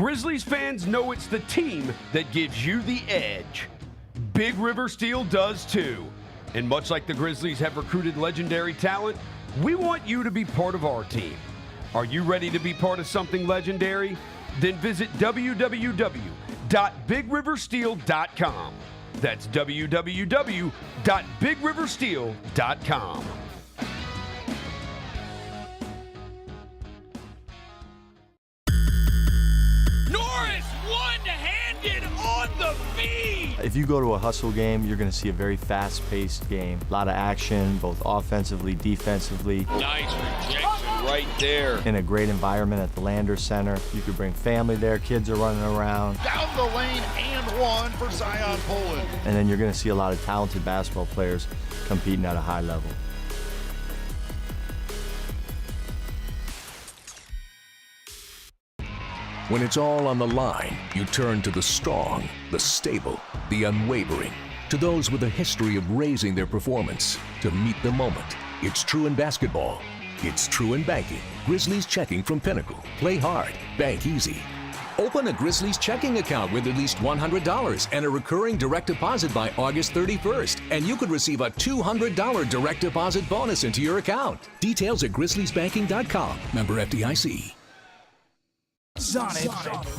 Grizzlies fans know it's the team that gives you the edge. Big River Steel does too. And much like the Grizzlies have recruited legendary talent, we want you to be part of our team. Are you ready to be part of something legendary? Then visit www.bigriversteel.com. That's www.bigriversteel.com. Norris one-handed on the feed! If you go to a hustle game, you're going to see a very fast-paced game. A lot of action, both offensively, defensively. Nice rejection right there. In a great environment at the Landers Center. You could bring family there, kids are running around. Down the lane and one for Zion Poland. And then you're going to see a lot of talented basketball players competing at a high level. When it's all on the line, you turn to the strong, the stable, the unwavering. To those with a history of raising their performance, to meet the moment. It's true in basketball. It's true in banking. Grizzlies checking from Pinnacle. Play hard, bank easy. Open a Grizzlies checking account with at least $100 and a recurring direct deposit by August 31st, and you could receive a $200 direct deposit bonus into your account. Details at grizzliesbanking.com. Member FDIC. Sonic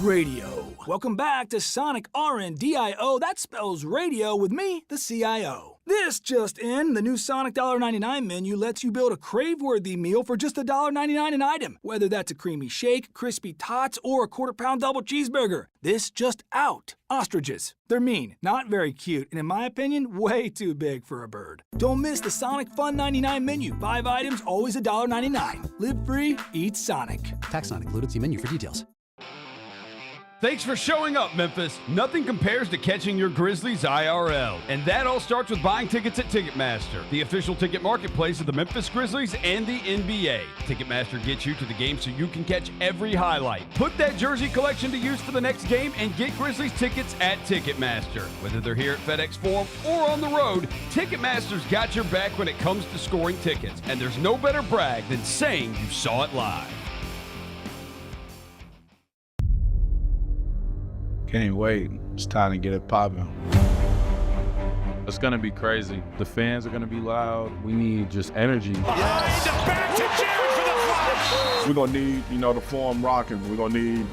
Radio. Welcome back to Sonic RNDIO. That spells radio with me, the CIO. This just in, the new Sonic $1.99 menu lets you build a crave-worthy meal for just $1.99 an item. Whether that's a creamy shake, crispy tots, or a quarter-pound double cheeseburger. This just out. Ostriches. They're mean, not very cute, and in my opinion, way too big for a bird. Don't miss the Sonic Fun 99 menu. 5 items, always $1.99. Live free, eat Sonic. Tax not included. See menu for details. Thanks for showing up, Memphis. Nothing compares to catching your Grizzlies IRL. And that all starts with buying tickets at Ticketmaster, the official ticket marketplace of the Memphis Grizzlies and the NBA. Ticketmaster gets you to the game so you can catch every highlight. Put that jersey collection to use for the next game and get Grizzlies tickets at Ticketmaster. Whether they're here at FedEx Forum or on the road, Ticketmaster's got your back when it comes to scoring tickets. And there's no better brag than saying you saw it live. Can't wait. It's time to get it popping. It's going to be crazy. The fans are going to be loud. We need just energy. Behind the back to Jerry for the flush. We're going to need, the Forum rocking. We're going to need,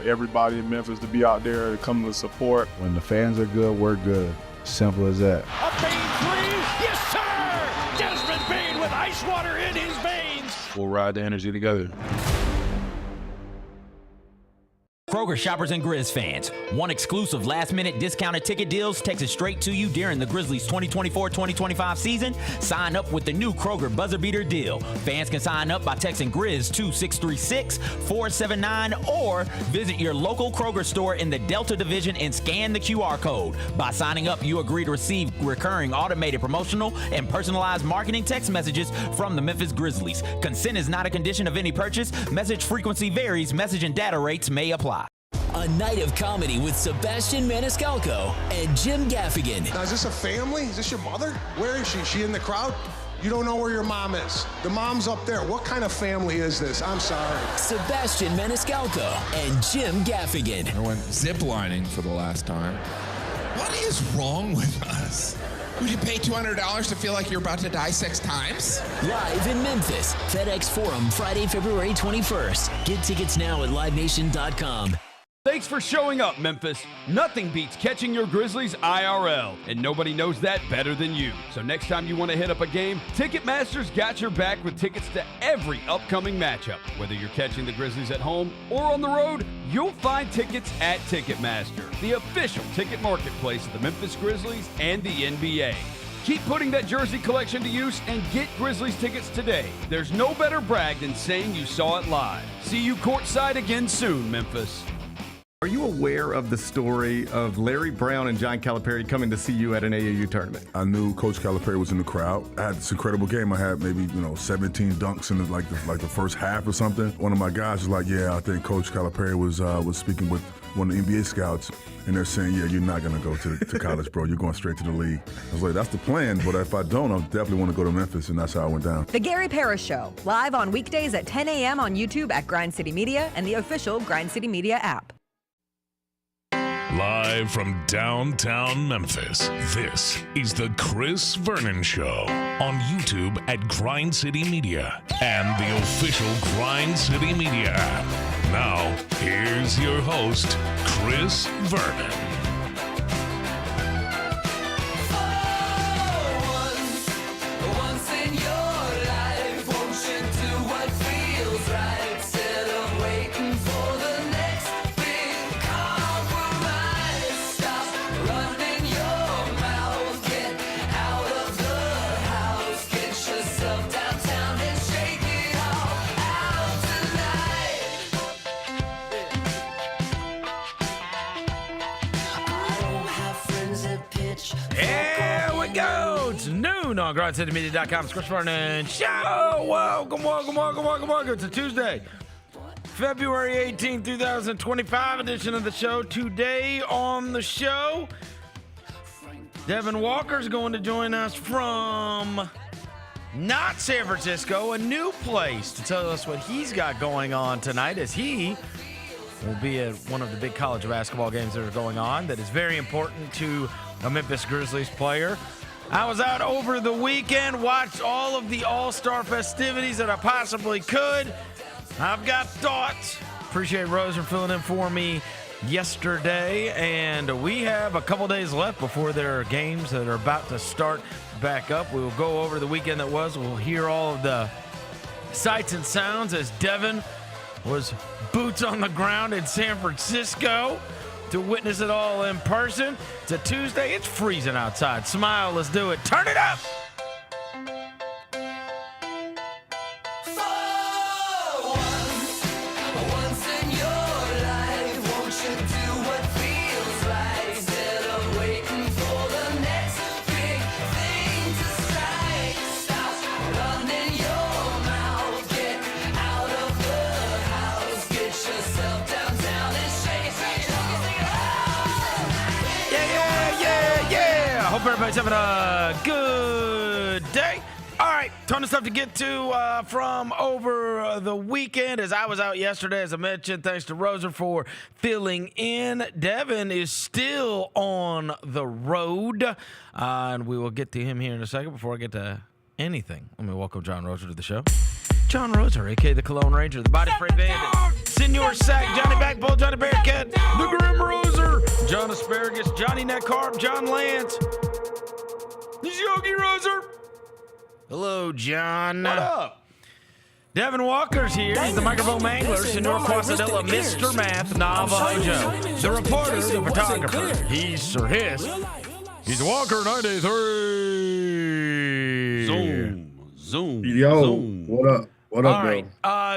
everybody in Memphis to be out there to come to support. When the fans are good, we're good. Simple as that. A Bane three. Yes, sir. Desmond Bane with ice water in his veins. We'll ride the energy together. Kroger shoppers and Grizz fans, one exclusive last-minute discounted ticket deals takes it straight to you during the Grizzlies 2024-2025 season. Sign up with the new Kroger Buzzer Beater deal. Fans can sign up by texting Grizz to 636-479 or visit your local Kroger store in the Delta Division and scan the QR code. By signing up, you agree to receive recurring automated promotional and personalized marketing text messages from the Memphis Grizzlies. Consent is not a condition of any purchase. Message frequency varies. Message and data rates may apply. A night of comedy with Sebastian Maniscalco and Jim Gaffigan. Now, is this a family? Is this your mother? Where is she? Is she in the crowd? You don't know where your mom is. The mom's up there. What kind of family is this? I'm sorry. Sebastian Maniscalco and Jim Gaffigan. I went ziplining for the last time. What is wrong with us? Would you pay $200 to feel like you're about to die 6 times? Live in Memphis. FedEx Forum, Friday, February 21st. Get tickets now at livenation.com. Thanks for showing up, Memphis. Nothing beats catching your Grizzlies IRL, and nobody knows that better than you. So next time you want to hit up a game, Ticketmaster's got your back with tickets to every upcoming matchup. Whether you're catching the Grizzlies at home or on the road, you'll find tickets at Ticketmaster, the official ticket marketplace of the Memphis Grizzlies and the NBA. Keep putting that jersey collection to use and get Grizzlies tickets today. There's no better brag than saying you saw it live. See you courtside again soon, Memphis. Are you aware of the story of Larry Brown and John Calipari coming to see you at an AAU tournament? I knew Coach Calipari was in the crowd. I had this incredible game. I had maybe 17 dunks in the first half or something. One of my guys was like, "Yeah, I think Coach Calipari was speaking with one of the NBA scouts, and they're saying, yeah, you're not going to go to college, bro. You're going straight to the league." I was like, "That's the plan, but if I don't, I definitely want to go to Memphis," and that's how I went down. The Gary Parrish Show, live on weekdays at 10 a.m. on YouTube at Grind City Media and the official Grind City Media app. Live from downtown Memphis, this is the Chris Vernon Show on YouTube at Grind City Media and the official Grind City Media app. Now, here's your host, Chris Vernon. Noon on GrindCityMedia.com. It's Chris Vernon Show. Welcome. It's a Tuesday, February 18, 2025 edition of the show. Today on the show, Devin Walker's going to join us from not San Francisco, a new place, to tell us what he's got going on tonight, as he will be at one of the big college basketball games that are going on that is very important to a Memphis Grizzlies player. I was out over the weekend, watched all of the All-Star festivities that I possibly could. I've got thoughts. Appreciate Roser filling in for me yesterday, and we have a couple days left before there are games that are about to start back up. We will go over the weekend that was. We'll hear all of the sights and sounds as Devin was boots on the ground in San Francisco to witness it all in person. It's a Tuesday. It's freezing outside. Smile. Let's do it. Turn it up. Hope everybody's having a good day. All right, ton of stuff to get to from over the weekend. As I was out yesterday, as I mentioned, thanks to Roser for filling in. Devin is still on the road, and we will get to him here in a second. Before I get to anything, let me welcome John Roser to the show. John Roser, a.k.a. the Cologne Ranger, the Body Spray Bandit, Senor Sack, Johnny Backball, Johnny Bearcat, the Grim Roser, John Asparagus, Johnny Neck Harp, John Lance, Yogi Roser. Hello, John. What up? Devin Walker's here. He's the microphone mangler, Senor Quasadilla, Mr. Math, Navajo, the reporter, the photographer. He's Sir Hiss. He's Walker 93. Zoom. Yo, what up? What up, all right.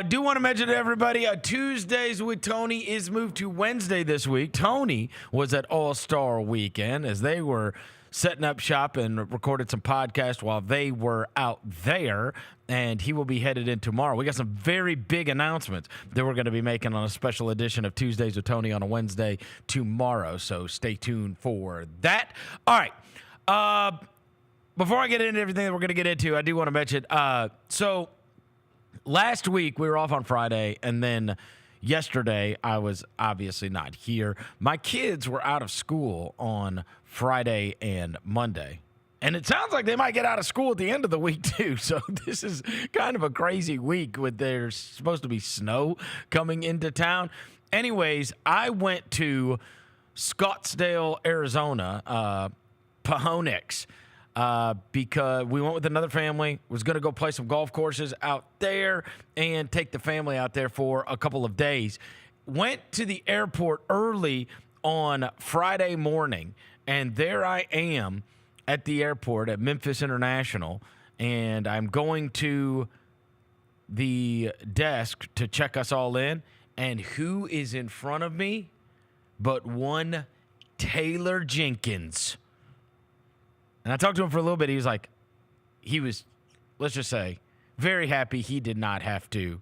Do want to mention to everybody, Tuesdays with Tony is moved to Wednesday this week. Tony was at All-Star Weekend as they were setting up shop and recorded some podcasts while they were out there, and he will be headed in tomorrow. We got some very big announcements that we're going to be making on a special edition of Tuesdays with Tony on a Wednesday tomorrow, so stay tuned for that. All right. Before I get into everything that we're going to get into, I do want to mention, so last week we were off on Friday, and then yesterday I was obviously not here. My kids were out of school on Friday and Monday, and it sounds like they might get out of school at the end of the week too. So this is kind of a crazy week with there's supposed to be snow coming into town. Anyways, I went to Scottsdale, Arizona, Pajonix, because we went with another family, was going to go play some golf courses out there and take the family out there for a couple of days. Went to the airport early on Friday morning, and there I am at the airport at Memphis International, and I'm going to the desk to check us all in, and who is in front of me but one Taylor Jenkins. And I talked to him for a little bit. He was like, let's just say, very happy he did not have to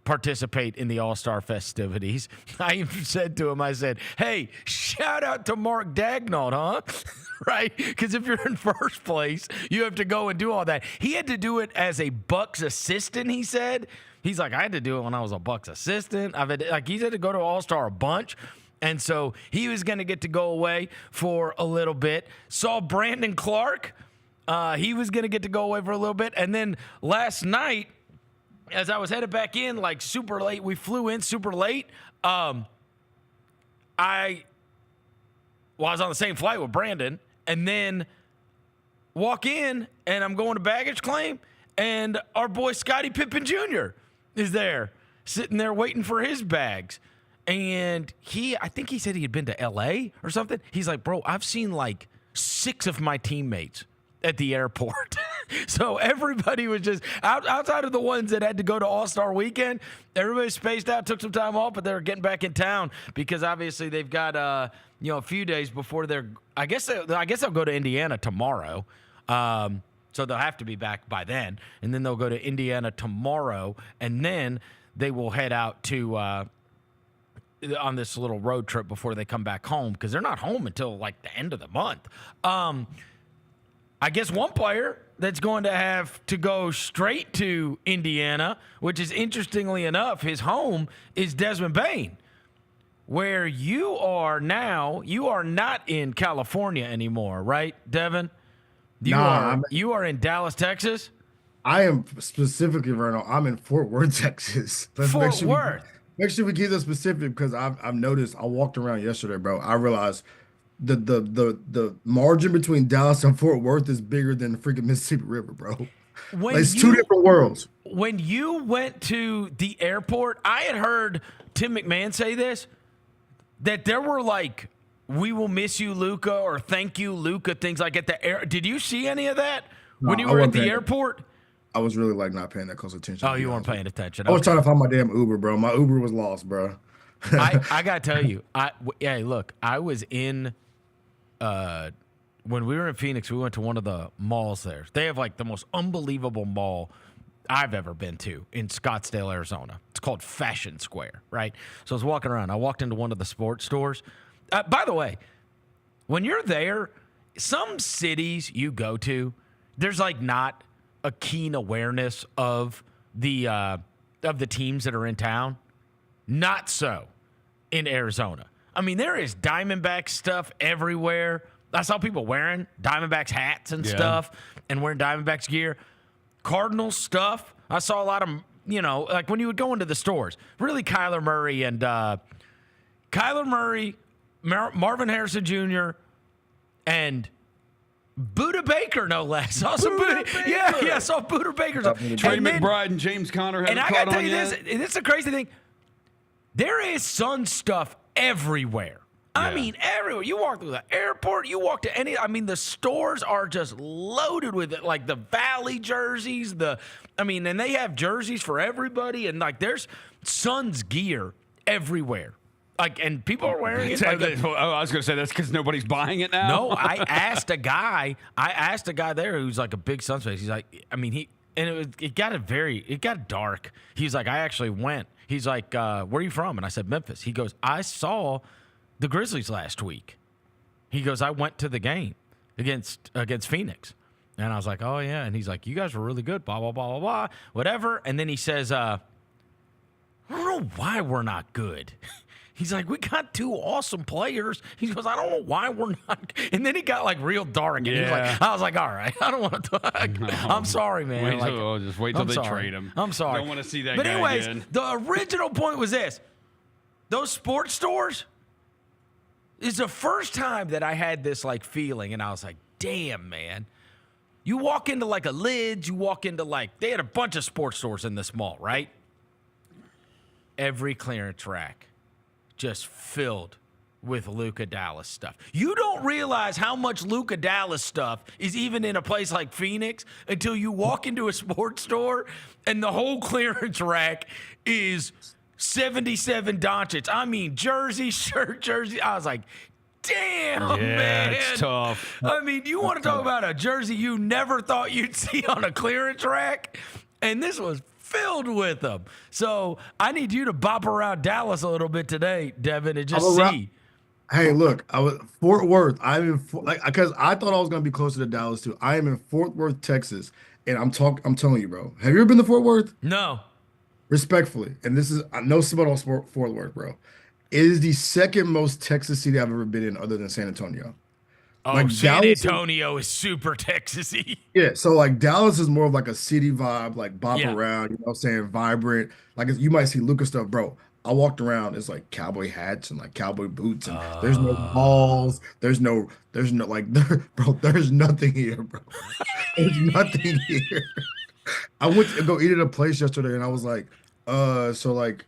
participate in the All-Star festivities. I even said to him, I said, hey, shout out to Mark Dagnall, huh? Right? Because if you're in first place, you have to go and do all that. He had to do it as a Bucks assistant, he said. He's like, I had to do it when I was a Bucks assistant. He's had to go to All-Star a bunch. And so he was going to get to go away for a little bit. Saw Brandon Clark. He was going to get to go away for a little bit. And then last night, as I was headed back in, like super late, we flew in super late. I was on the same flight with Brandon, and then walk in, and I'm going to baggage claim, and our boy Scottie Pippen Jr. is there, sitting there waiting for his bags. And I think he said he had been to L.A. or something. He's like, bro, I've seen like 6 of my teammates at the airport. So everybody was just outside of the ones that had to go to All-Star Weekend. Everybody spaced out, took some time off, but they were getting back in town because obviously they've got a few days before they're. I guess they'll go to Indiana tomorrow. So they'll have to be back by then, and then they'll go to Indiana tomorrow, and then they will head out to on this little road trip before they come back home because they're not home until like the end of the month. I guess one player that's going to have to go straight to Indiana, which is interestingly enough, his home is Desmond Bane. Where you are now, you are not in California anymore, right, Devin? You are in Dallas, Texas? I am specifically, Vernon, I'm in Fort Worth, Texas. Fort Worth? Make sure we keep this specific because I've noticed, I walked around yesterday, bro. I realized the margin between Dallas and Fort Worth is bigger than the freaking Mississippi River, bro. It's 2 different worlds. When you went to the airport, I had heard Tim McMahon say this, that there were like, we will miss you, Luka, or thank you, Luka, things like at the air. Did you see any of that when you were at the airport? I was really like not paying that close attention. Oh, you weren't paying attention. I was trying to find my damn Uber, bro. My Uber was lost, bro. I got to tell you, look, I was in, when we were in Phoenix, we went to one of the malls there. They have like the most unbelievable mall I've ever been to in Scottsdale, Arizona. It's called Fashion Square, right? So I was walking around. I walked into one of the sports stores. By the way, when you're there, some cities you go to, there's like not a keen awareness of the teams that are in town. Not so in Arizona. I mean, there is Diamondback stuff everywhere. I saw people wearing Diamondbacks hats and stuff and wearing Diamondbacks gear. Cardinals stuff. I saw a lot of, like when you would go into the stores, really Kyler Murray, Marvin Harrison Jr., and Buda Baker, no less. Saw some Buda Baker. Yeah, saw Buda Baker. Trey McBride and James Conner haven't caught on yet. And this is the crazy thing. There is Sun stuff everywhere. I mean, everywhere. You walk through the airport, you walk to the stores are just loaded with it, like the Valley jerseys, and they have jerseys for everybody, and like there's Suns gear everywhere. Like, and people are wearing it. I was going to say that's because nobody's buying it now. No, I asked a guy there who's like a big Suns fan. He's like, it got dark. He's like, I actually went. He's like, where are you from? And I said, Memphis. He goes, I saw the Grizzlies last week. He goes, I went to the game against Phoenix. And I was like, oh, yeah. And he's like, you guys were really good, blah, blah, blah, blah, blah, whatever. And then he says, I don't know why we're not good. He's like, we got 2 awesome players. He goes, I don't know why we're not. And then he got like real dark. And I was like, all right, I don't want to talk. No. I'm sorry, man. Just wait till they trade him. I'm sorry. I don't want to see that guy again. But anyways, the original point was this. Those sports stores is the first time that I had this like feeling. And I was like, damn, man. You walk into like a Lids. You walk into like, they had a bunch of sports stores in this mall, right? Every clearance rack just filled with Luka Dallas stuff. You don't realize how much Luka Dallas stuff is even in a place like Phoenix until you walk into a sports store and the whole clearance rack is 77 Doncic. I mean, jersey, shirt, jersey. I was like, damn, man. It's tough. I mean, you want to talk about a jersey you never thought you'd see on a clearance rack? And this was filled with them. So I need you to bop around Dallas a little bit today, Devin, and just see. Hey, look, I was Fort Worth. I'm in because I thought I was gonna be closer to Dallas too. I am in Fort Worth, Texas, and I'm telling you, bro. Have you ever been to Fort Worth? No. Respectfully, and this is no spot on Fort Worth, bro. It is the second most Texas city I've ever been in, other than San Antonio. Oh, like San Antonio is super Texas-y. Yeah, so like Dallas is more of like a city vibe, like bop Yeah. around, you know what I'm saying, vibrant. Like you might see Lucas stuff, bro. I walked around, it's like cowboy hats and like cowboy boots, and there's no balls, there's no like bro, there's nothing here, bro. There's nothing here. I went to go eat at a place yesterday and I was like, so like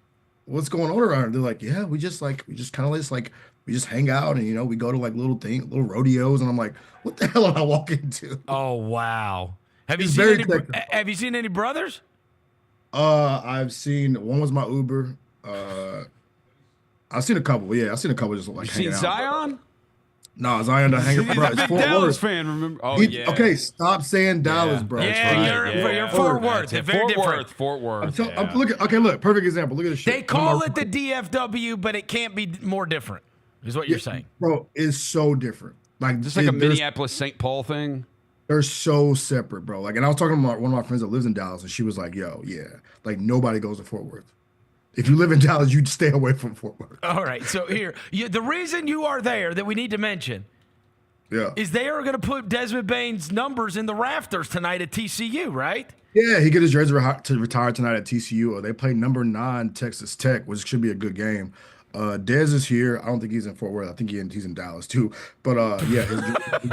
what's going on around here? They're like, yeah, we just kind of just like we just hang out and, you know, we go to like little rodeos. And I'm like, what the hell am I walking into? Oh, wow. Have you seen any brothers? I've seen, one was my Uber. I've seen a couple. Yeah, I've seen a couple just like hanging out. Zion? No, Zion don't hang out. Bro, it's Fort Dallas Worth. fan, remember? Oh, yeah. Okay, stop saying Dallas, bro. Yeah, you're Fort Worth. It's very different. Fort Worth. Look, perfect example. Look at this shit. They call it the DFW, but it can't be more different, is what you're saying. Bro, it's so different. Like just like a Minneapolis St. Paul thing. They're so separate, bro. Like, and I was talking to one of my friends that lives in Dallas, and she was like, yo, yeah, like nobody goes to Fort Worth. If you live in Dallas, you'd stay away from Fort Worth. All right, so here, the reason you are there that we need to mention is they are going to put Desmond Bane's numbers in the rafters tonight at TCU, right? Yeah, he get his jersey to retire tonight at TCU. They play number 9 Texas Tech, which should be a good game. Dez is here. I don't think he's in Fort Worth. I think he's in Dallas too. But yeah, his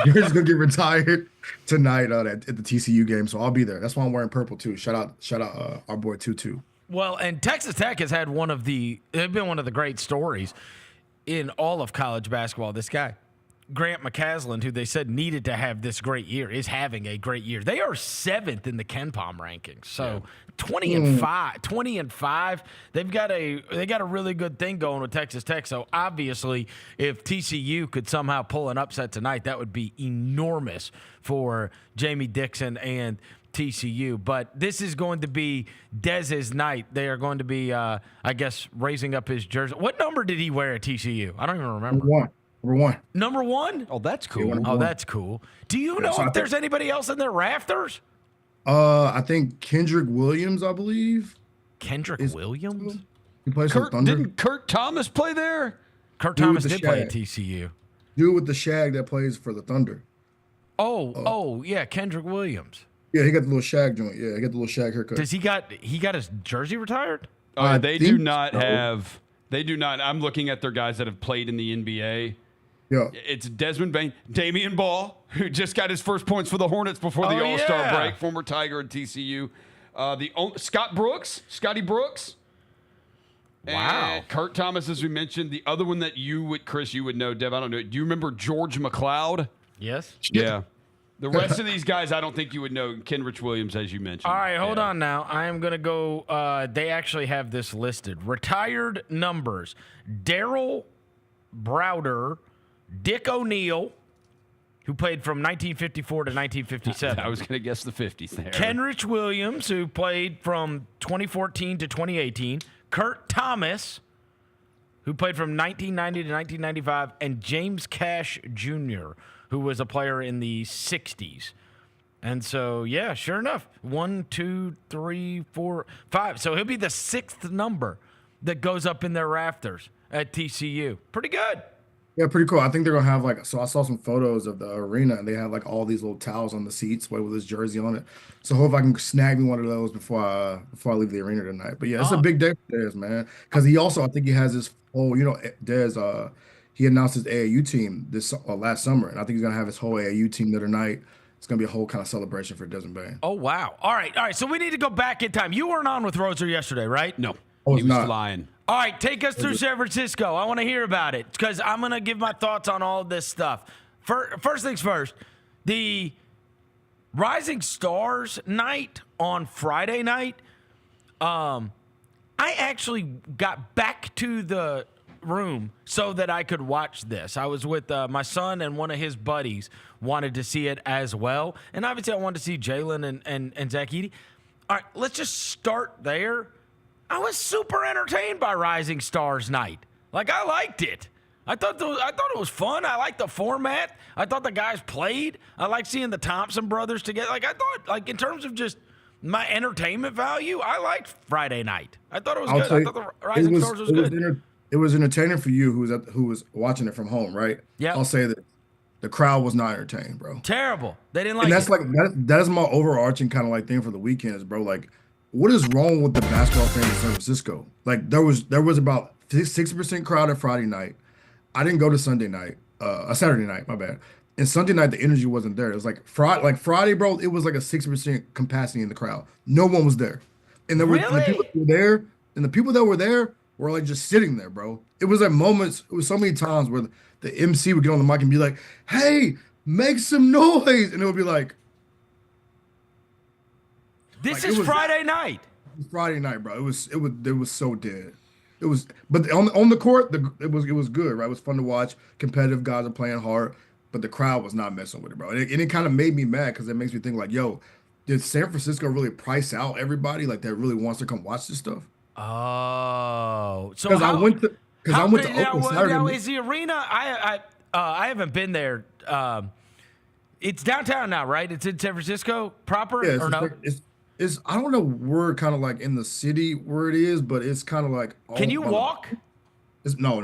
jersey's gonna get retired tonight at the TCU game. So I'll be there. That's why I'm wearing purple too. Shout out our boy Tutu. Well, and Texas Tech has had they've been one of the great stories in all of college basketball. This guy, Grant McCaslin, who they said needed to have this great year, is having a great year. They are 7th in the KenPom rankings. So 20 and 5. They got a really good thing going with Texas Tech. So obviously, if TCU could somehow pull an upset tonight, that would be enormous for Jamie Dixon and TCU. But this is going to be Dez's night. They are going to be, I guess, raising up his jersey. What number did he wear at TCU? I don't even remember. Number 1? Oh, that's cool. Oh, that's cool. Do you know if there's anybody else in their rafters? I think Kendrick Williams, I believe. Kendrick Williams? He plays for Thunder. Didn't Kurt Thomas play there? Kurt Thomas did play at TCU. Dude with the shag that plays for the Thunder. Oh, yeah, Kendrick Williams. Yeah, he got the little shag joint. Yeah, he got the little shag haircut. Does he got his jersey retired? They do not have. They do not. I'm looking at their guys that have played in the NBA. Yeah. It's Desmond Bane, Damian Ball, who just got his first points for the Hornets before the All-Star break, former Tiger at TCU. Scotty Brooks. Wow. And Kurt Thomas, as we mentioned. The other one that Chris, you would know, Dev, I don't know. Do you remember George McLeod? Yes. Yeah. The rest of these guys, I don't think you would know. Kenrich Williams, as you mentioned. All right, hold on now. I am going to go. They actually have this listed. Retired numbers. Daryl Browder, Dick O'Neal, who played from 1954 to 1957. I was going to guess the 50s there. Kenrich Williams, who played from 2014 to 2018. Kurt Thomas, who played from 1990 to 1995. And James Cash Jr., who was a player in the 60s. And so, yeah, sure enough, 1, 2, 3, 4, 5. So he'll be the 6th number that goes up in their rafters at TCU. Pretty good. Yeah, pretty cool. I think they're gonna have so I saw some photos of the arena and they have like all these little towels on the seats with his jersey on it. So hope I can snag me one of those before I leave the arena tonight. But yeah, it's a big day for Dez, man. Because I think he has his whole, Dez, he announced his AAU team this last summer, and I think he's gonna have his whole AAU team the other night. It's gonna be a whole kind of celebration for Desmond Bane. Oh wow! All right. So we need to go back in time. You weren't on with Roser yesterday, right? No, he was flying. All right, take us through San Francisco. I want to hear about it because I'm going to give my thoughts on all this stuff. First things first, the Rising Stars night on Friday night, I actually got back to the room so that I could watch this. I was with my son and one of his buddies wanted to see it as well. And obviously I wanted to see Jaylen and Zach Edey. All right, let's just start there. I was super entertained by Rising Stars night. Like, I liked it. I thought it was fun. I liked the format. I thought the guys played. I liked seeing the Thompson brothers together. Like, I thought, like, in terms of just my entertainment value, I liked Friday night. I thought it was good. I thought the Rising Stars was good. It was entertaining for you who was watching it from home, right? Yeah. I'll say that the crowd was not entertained, bro. Terrible. They didn't like and that's it. like that is my overarching kind of like thing for the weekends, bro. Like, what is wrong with the basketball fans in San Francisco? Like, there was about 60% crowd at Friday night. I didn't go to Saturday night, my bad. And Sunday night, the energy wasn't there. It was like Friday, bro, it was like a 60% capacity in the crowd. No one was there. And there were Really? the people that were there, and the people that were there were like just sitting there, bro. It was like moments, it was so many times where the MC would get on the mic and be like, hey, make some noise. And it would be like, This is Friday night. It was Friday night, bro. It was so dead. It was, but on the court, it was good, right? It was fun to watch. Competitive guys are playing hard, but the crowd was not messing with it, bro. And it kind of made me mad because it makes me think like, yo, did San Francisco really price out everybody like that really wants to come watch this stuff? Oh, so Because I went to Oakland Saturday. Now, is the arena? I haven't been there. It's downtown now, right? It's in San Francisco proper, Yeah, or no? It's I don't know where kind of like in the city where it is, but it's kind of like. Can you walk? No.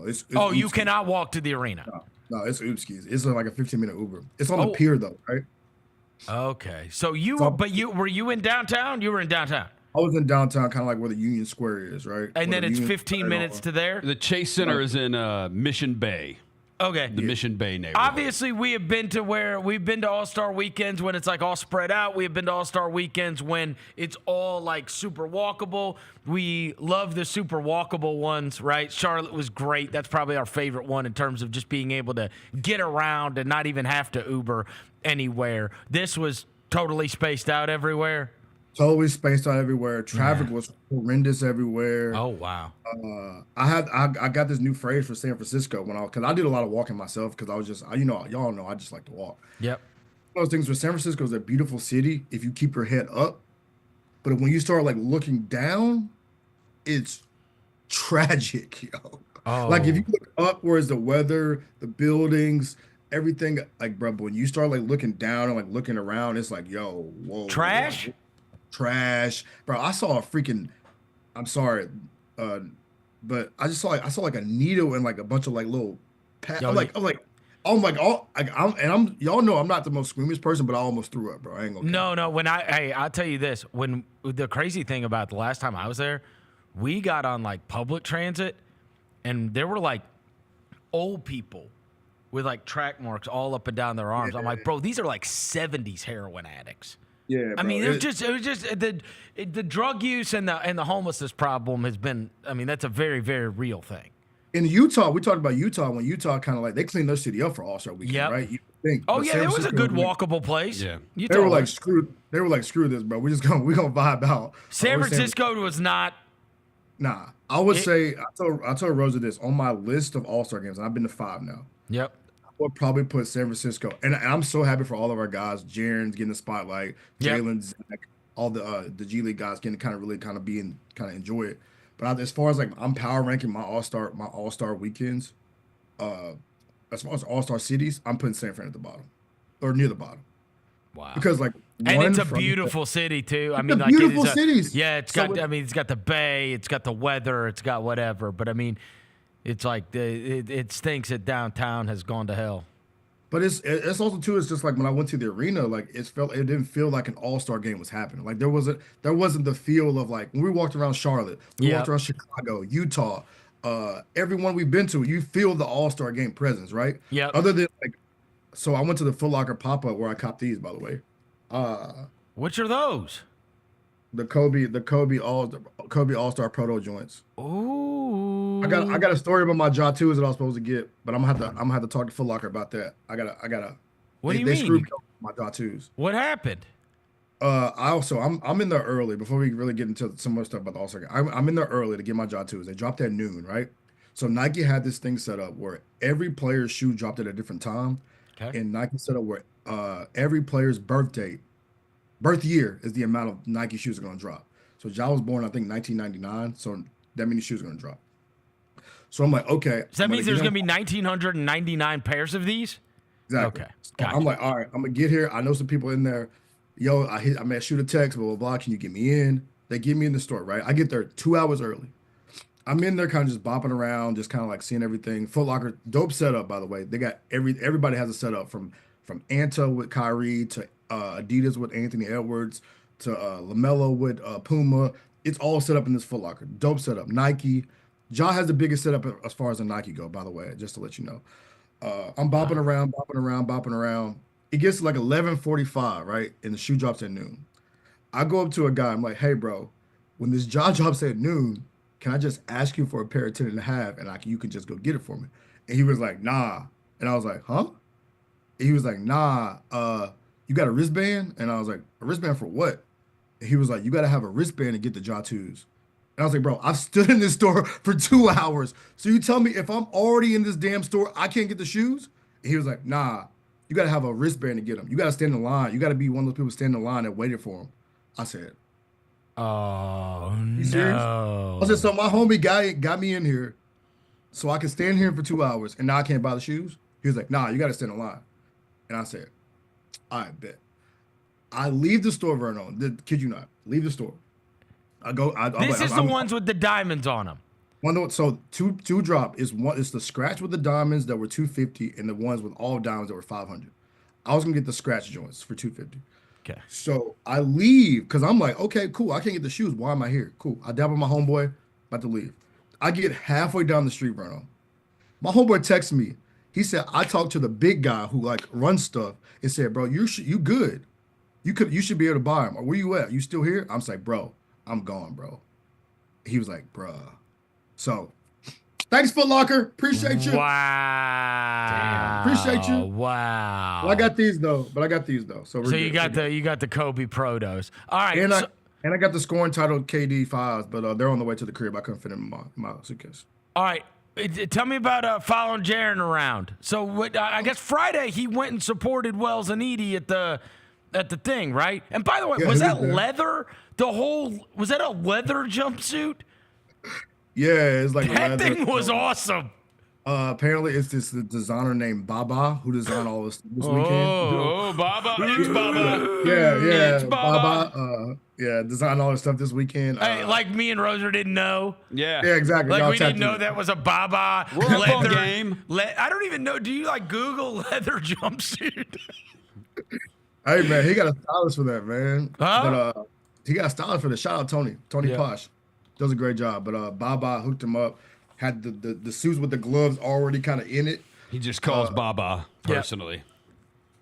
It's you cannot walk to the arena. No, it's Oopskies. It's like a 15-minute Uber. It's on the pier though, right? Okay, so were you in downtown? You were in downtown. I was in downtown, kind of like where the Union Square is, right? And then it's 15 minutes to there. The Chase Center is in Mission Bay. Okay. The Mission Bay neighborhood. Obviously, we've been to All-Star weekends when it's like all spread out. We have been to All-Star weekends when it's all like super walkable. We love the super walkable ones, right? Charlotte was great. That's probably our favorite one in terms of just being able to get around and not even have to Uber anywhere. This was totally spaced out everywhere. Totally spaced out everywhere. Traffic was horrendous everywhere. Oh wow! I got this new phrase for San Francisco because I did a lot of walking myself because I was just y'all know I just like to walk. Yep. Those things where San Francisco is a beautiful city if you keep your head up, but when you start like looking down, it's tragic, yo. Oh. Like if you look up, where's the weather, the buildings, everything, like bro. But when you start like looking down and like looking around, it's like yo, whoa, trash. Trash, bro. I saw a freaking. I'm sorry, but I saw like a needle and like a bunch of like little. I'm like, y'all know I'm not the most squeamish person, but I almost threw up, bro. I ain't gonna. No. I'll tell you this. When the crazy thing about the last time I was there, we got on like public transit, and there were like old people with like track marks all up and down their arms. I'm like, bro, these are like 70s heroin addicts. Yeah, bro. I mean, it was just the drug use and the homelessness problem has been. I mean, that's a very, very real thing. In Utah, we talked about Utah when Utah kind of like they cleaned their city up for All-Star Weekend, right? You think? Oh yeah, it was a good walkable place. Yeah, Utah, they were like screw this, bro. We're gonna vibe out. San Francisco was not. Nah, I would say I told Rosa this on my list of All-Star games, and I've been to 5 now. Yep. Would probably put San Francisco, and I'm so happy for all of our guys. Jaren's getting the spotlight, Jaylen, Zach, all the G League guys getting to really enjoy it. But as far as like I'm power ranking my All-Star weekends, as far as All-Star cities, I'm putting San Fran at the bottom or near the bottom. Wow. Because like, and it's a beautiful city too. I mean, like beautiful cities. Yeah, it's got the bay, it's got the weather, it's got whatever. But I mean. It's like it stinks that downtown has gone to hell. But it's also too. It's just like when I went to the arena, like it didn't feel like an All-Star game was happening. Like there wasn't the feel of like when we walked around Charlotte, we walked around Chicago, Utah, everyone we've been to, you feel the All-Star game presence, right? Yeah. Other than like, so I went to the Foot Locker pop-up where I copped these, by the way. Which are those? The Kobe All-Star proto joints. Ooh. I got a story about my Jaw 2s that I was supposed to get, but I'm gonna have to talk to Foot Locker about that. I gotta. What do you mean? They screwed me up with my Jaw 2s. What happened? I'm in there early before we really get into some more stuff about the All-Star game. I'm in there early to get my Jaw 2s. They dropped at noon, right? So Nike had this thing set up where every player's shoe dropped at a different time, and Nike set up where every player's birth year is the amount of Nike shoes are gonna drop. So Ja was born, I think, 1999. So that many shoes are gonna drop. So I'm like, okay. So that means there's going to be 1,999 pairs of these? Exactly. Okay. So I'm like, all right, I'm going to get here. I know some people in there. Yo, I shoot a text, blah, blah, blah. Can you get me in? They get me in the store, right? I get there 2 hours early. I'm in there kind of just bopping around, just kind of like seeing everything. Foot Locker, dope setup, by the way. They got everybody has a setup from Anta with Kyrie to Adidas with Anthony Edwards to LaMelo with Puma. It's all set up in this Foot Locker. Dope setup. Nike. Ja has the biggest setup as far as the Nike go, by the way, just to let you know. I'm bopping around. It gets to like 11:45, right? And the shoe drops at noon. I go up to a guy. I'm like, hey, bro, when this Ja drops at noon, can I just ask you for a pair of 10.5 and you can just go get it for me? And he was like, nah. And I was like, huh? And he was like, nah, you got a wristband? And I was like, a wristband for what? And he was like, you got to have a wristband to get the Ja 2s. And I was like, bro, I've stood in this store for 2 hours. So you tell me if I'm already in this damn store, I can't get the shoes? And he was like, nah, you got to have a wristband to get them. You got to stand in line. You got to be one of those people standing in line that waited for them. I said, oh, no. I said, so my homie guy got me in here so I can stand here for 2 hours and now I can't buy the shoes? He was like, nah, you got to stand in line. And I said, I bet. I leave the store, Vernon. Kid you not. Leave the store. This is the ones with the diamonds on them. So two drop is one. It's the scratch with the diamonds that were $250 and the ones with all diamonds that were $500. I was gonna get the scratch joints for $250. Okay. So I leave because I'm like, okay, cool. I can't get the shoes. Why am I here? Cool. I dab with my homeboy, about to leave. I get halfway down the street, Vernon. My homeboy texts me. He said, I talked to the big guy who like runs stuff and said, bro, you good. You should be able to buy them. Or where you at? You still here? I'm like, bro, I'm gone, bro. He was like, bruh. So thanks, Foot Locker. Appreciate you. Wow. Damn. Appreciate you. Wow. But I got these though. So you got the Kobe Protos. All right. And I got the scoring title KD 5s, but they're on the way to the crib. I couldn't fit them in my suitcase. All right. Tell me about following Jaren around. So I guess Friday he went and supported Wells and Edey at the thing, right? And by the way, was that leather? Was that a leather jumpsuit? Yeah, it's like that thing was awesome. Apparently, it's this designer named Baba who designed all this weekend. Oh, Baba! It's Baba. Yeah, it's Baba. Designed all this stuff this weekend. Hey, like me and Roser didn't know. Yeah, exactly. Like we didn't know that was a Baba leather game. I don't even know. Do you like Google leather jumpsuit? Hey man, he got a stylist for that, man. Huh? But he got a stylist for the shout out Tony Posh. Does a great job. But Baba hooked him up. Had the suits with the gloves already kind of in it. He just calls Baba personally.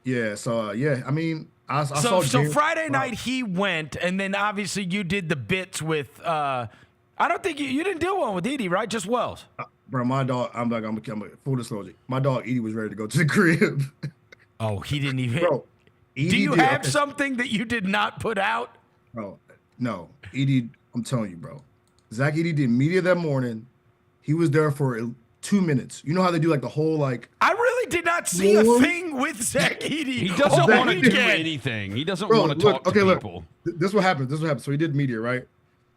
Yeah. So I mean, I saw. So James, Friday night he went, and then obviously you did the bits with. I don't think you didn't do one with Edey, right? Just Wells. Bro, my dog. I'm full disclosure. My dog Edey was ready to go to the crib. Oh, he didn't even. Bro, Edey do you have something that you did not put out? Bro, no. Edey, I'm telling you, bro. Zach Edey did media that morning. He was there for 2 minutes. You know how they do like the whole like. I really did not see a thing with Zach Edey. He doesn't want to do anything. He doesn't want to talk to people. This what happened. So he did media, right?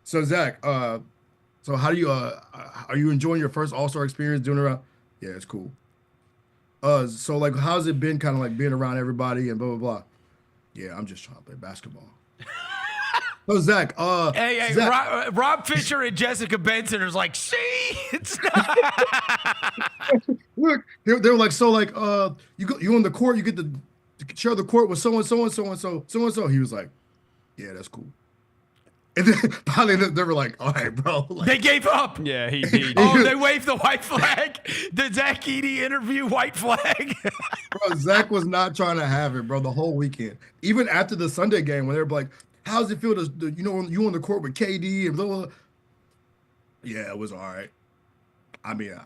So Zach, so how do you are you enjoying your first All-Star experience doing it around? Yeah, it's cool. So like, how's it been kind of like being around everybody and blah blah blah? Yeah, I'm just trying to play basketball. So Zach, hey, Zach. Rob Fisher and Jessica Benson are like, see, it's not. Look, they were like, so like, you on the court, you get to share the court with so and so and so and so and so. He was like, yeah, that's cool. And then finally they were like, all right, bro. Like, they gave up. Yeah, he they waved the white flag. The Zach Edey interview, white flag. Bro, Zach was not trying to have it, bro, the whole weekend. Even after the Sunday game when they were like, how's it feel to you on the court with KD and blah, blah, blah. Yeah, it was all right. I mean,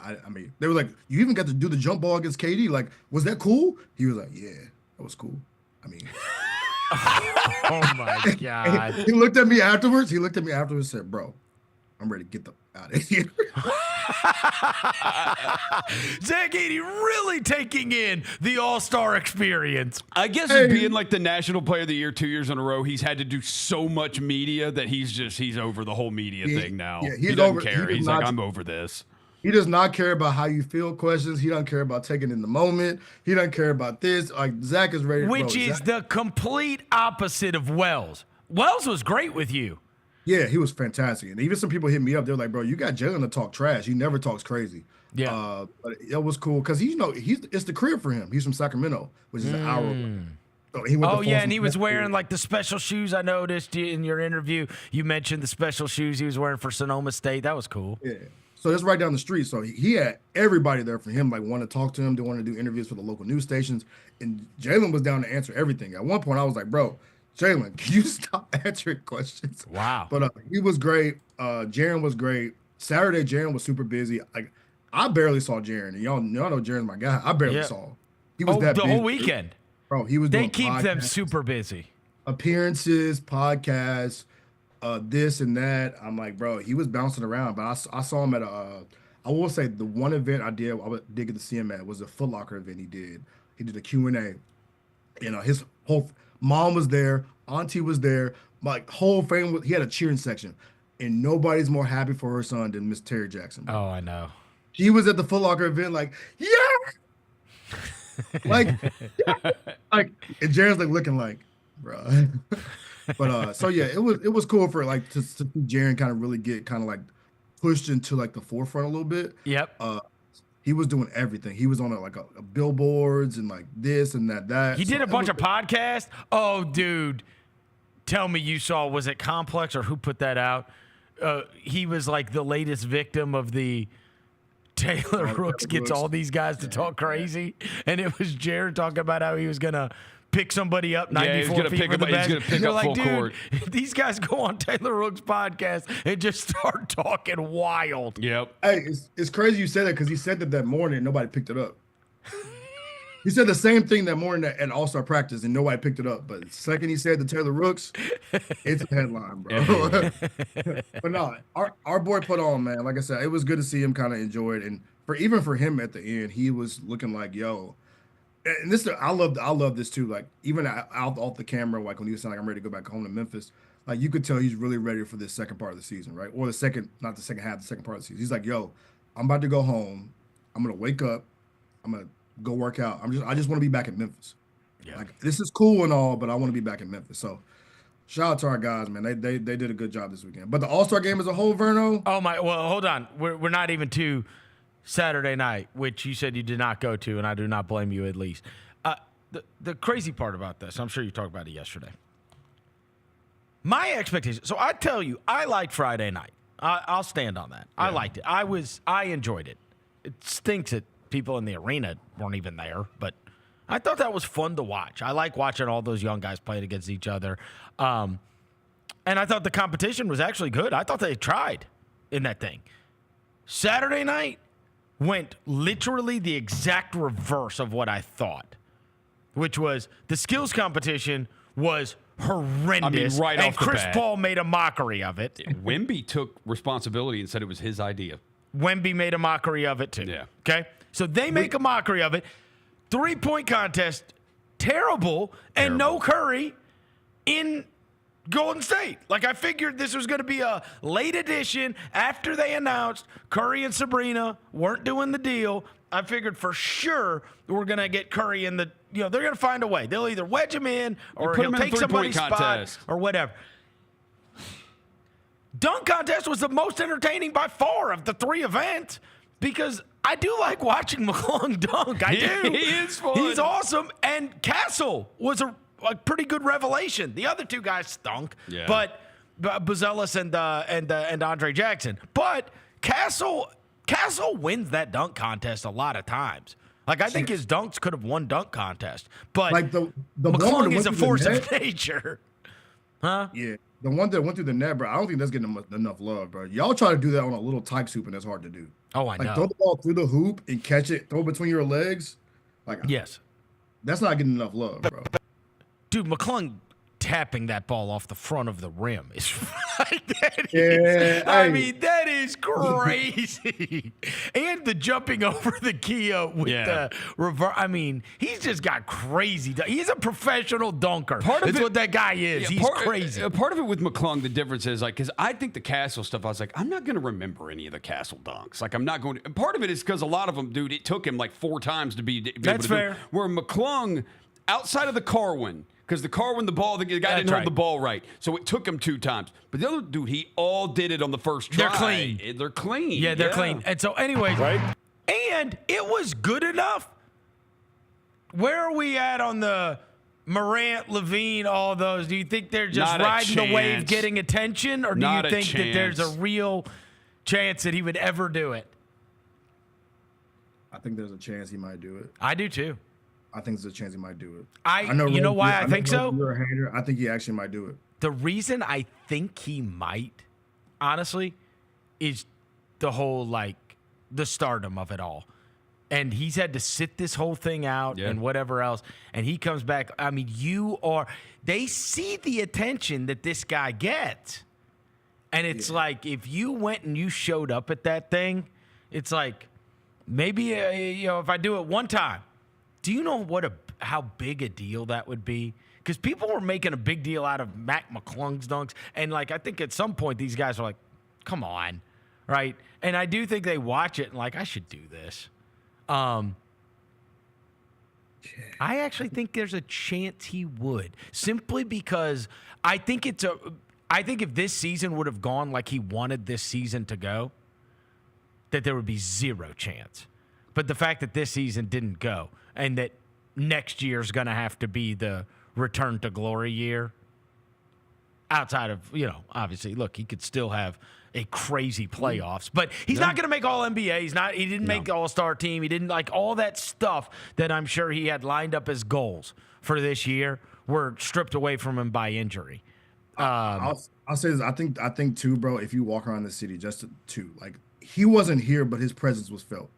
they were like, you even got to do the jump ball against KD. Like, was that cool? He was like, yeah, that was cool. I mean. Oh my God. He looked at me afterwards. And said, bro, I'm ready to get out of here. Zach Edey really taking in the All-Star experience. I guess it's being like the National Player of the Year 2 years in a row. He's had to do so much media that he's over the whole media thing now. Yeah, he doesn't care. He's like, I'm over this. He does not care about how you feel questions. He doesn't care about taking in the moment. He doesn't care about this. Like, Zach is ready. Which is the complete opposite of Wells. Wells was great with you. Yeah, he was fantastic. And even some people hit me up. They're like, bro, you got Jaylen to talk trash. He never talks crazy. Yeah. But it was cool because it's the crib for him. He's from Sacramento, which is an hour away. So he went and he was wearing like the special shoes. I noticed in your interview. You mentioned the special shoes he was wearing for Sonoma State. That was cool. Yeah. So it's right down the street. So he had everybody there for him, like want to talk to him. They want to do interviews for the local news stations. And Jaylen was down to answer everything. At one point, I was like, bro, Jaylen, can you stop answering questions? Wow. But he was great. Jaren was great. Saturday, Jaren was super busy. I barely saw Jaren. And y'all know Jaren's my guy. I barely saw him. He was the whole weekend. Bro, he was They doing keep podcasts, them super busy. Appearances, podcasts, this and that. I'm like, bro, he was bouncing around. But I saw him at I will say the one event I did get to see him at was a Foot Locker event he did. He did a Q&A. His whole mom was there, auntie was there, my whole family. He had a cheering section, and nobody's more happy for her son than Miss Terry Jackson. Bro. Oh, I know. She was at the Foot Locker event, like, yeah, and Jaren's like looking like, bro. But so yeah, it was cool for like to see Jaren kind of really get kind of like pushed into like the forefront a little bit. Yep. He was doing everything. He was on a billboards and like this and that. He did a bunch of podcasts. Oh, dude. Tell me you saw, was it Complex or who put that out? He was like the latest victim of the Taylor Rooks gets all these guys to talk crazy. And it was Jared talking about how he was going to pick somebody up 94 feet from the best. He's going to pick up full court. These guys go on Taylor Rooks' podcast and just start talking wild. Yep. Hey, it's crazy you said that because he said that morning and nobody picked it up. He said the same thing that morning at All-Star practice and nobody picked it up. But the second he said the Taylor Rooks, it's a headline, bro. But no, our boy put on, man. Like I said, it was good to see him kind of enjoy it. And even for him at the end, he was looking like, yo. And this, I love this too. Like even out off the camera, like when he was saying, like, I'm ready to go back home to Memphis. Like you could tell he's really ready for this second part of the season, right? Or not the second half, the second part of the season. He's like, yo, I'm about to go home. I'm gonna wake up. I'm gonna go work out. I just want to be back in Memphis. Yeah. Like this is cool and all, but I want to be back in Memphis. So shout out to our guys, man. They did a good job this weekend. But the All-Star game as a whole, Verno. Oh my! Well, hold on. We're not even to Saturday night, which you said you did not go to, and I do not blame you at least. The crazy part about this, I'm sure you talked about it yesterday. My expectation. So I tell you, I liked Friday night. I'll stand on that. Yeah. I liked it. I enjoyed it. It stinks that people in the arena weren't even there, but I thought that was fun to watch. I like watching all those young guys playing against each other. And I thought the competition was actually good. I thought they tried in that thing. Saturday night went literally the exact reverse of what I thought, which was the skills competition was horrendous. Right and off the Chris bat. Paul made a mockery of it. Wemby took responsibility and said it was his idea. Wemby made a mockery of it too. Yeah. Okay? So they make a mockery of it. 3-point contest, terrible, and no Curry in Golden State. Like I figured this was going to be a late edition after they announced Curry and Sabrina weren't doing the deal. I figured for sure we're going to get Curry in the, they're going to find a way. They'll either wedge him in or he'll take somebody's spot or whatever. Dunk contest was the most entertaining by far of the three events because I do like watching McClung dunk. I do. He is fun. He's awesome. And Castle was a pretty good revelation. The other two guys stunk, but Buzelis and Andre Jackson. But Castle wins that dunk contest a lot of times. Like I think his dunks could have won dunk contest, but like the McClung is a force of nature, huh? Yeah, the one that went through the net, bro. I don't think that's getting enough love, bro. Y'all try to do that on a little type hoop, and that's hard to do. Oh, I know. Throw the ball through the hoop and catch it, throw it between your legs. Like yes, that's not getting enough love, bro. Dude, McClung tapping that ball off the front of the rim is like that. Yeah, I mean, that is crazy. And the jumping over the Kia with the reverse. I mean, he's just got crazy. He's a professional dunker. That's what that guy is. Yeah, he's crazy. Part of it with McClung, the difference is because I think the Castle stuff, I was like, I'm not going to remember any of the Castle dunks. Like, I'm not going to. Part of it is because a lot of them, dude, it took him like 4 times to be able to That's fair. do it. Where McClung, outside of the Carwin, because the car when the guy didn't hold the ball right. So it took him 2 times. But the other dude, he all did it on the first try. They're clean. They're clean. Yeah, they're clean. And so anyways, and it was good enough. Where are we at on the Morant, Levine, all those? Do you think they're just riding the wave, getting attention? Or do you think that there's a real chance that he would ever do it? I think there's a chance he might do it. I do too. I think there's a chance he might do it. I know why I think so? You're a hater. I think he actually might do it. The reason I think he might, honestly, is the whole, the stardom of it all. And he's had to sit this whole thing out and whatever else. And he comes back. I mean, they see the attention that this guy gets. And it's like, if you went and you showed up at that thing, it's like, maybe, if I do it one time, do you know how big a deal that would be? Because people were making a big deal out of McClung's dunks. And, I think at some point these guys are like, come on, right? And I do think they watch it and I should do this. I actually think there's a chance he would, simply because I think if this season would have gone like he wanted this season to go, that there would be 0 chance. But the fact that this season didn't go and that next year's going to have to be the return to glory year, outside of, obviously, look, he could still have a crazy playoffs, but he's not going to make All-NBA. He didn't make All-Star team. He didn't all that stuff that I'm sure he had lined up as goals for this year were stripped away from him by injury. I'll say this. I think too, bro, if you walk around the city, just he wasn't here, but his presence was felt.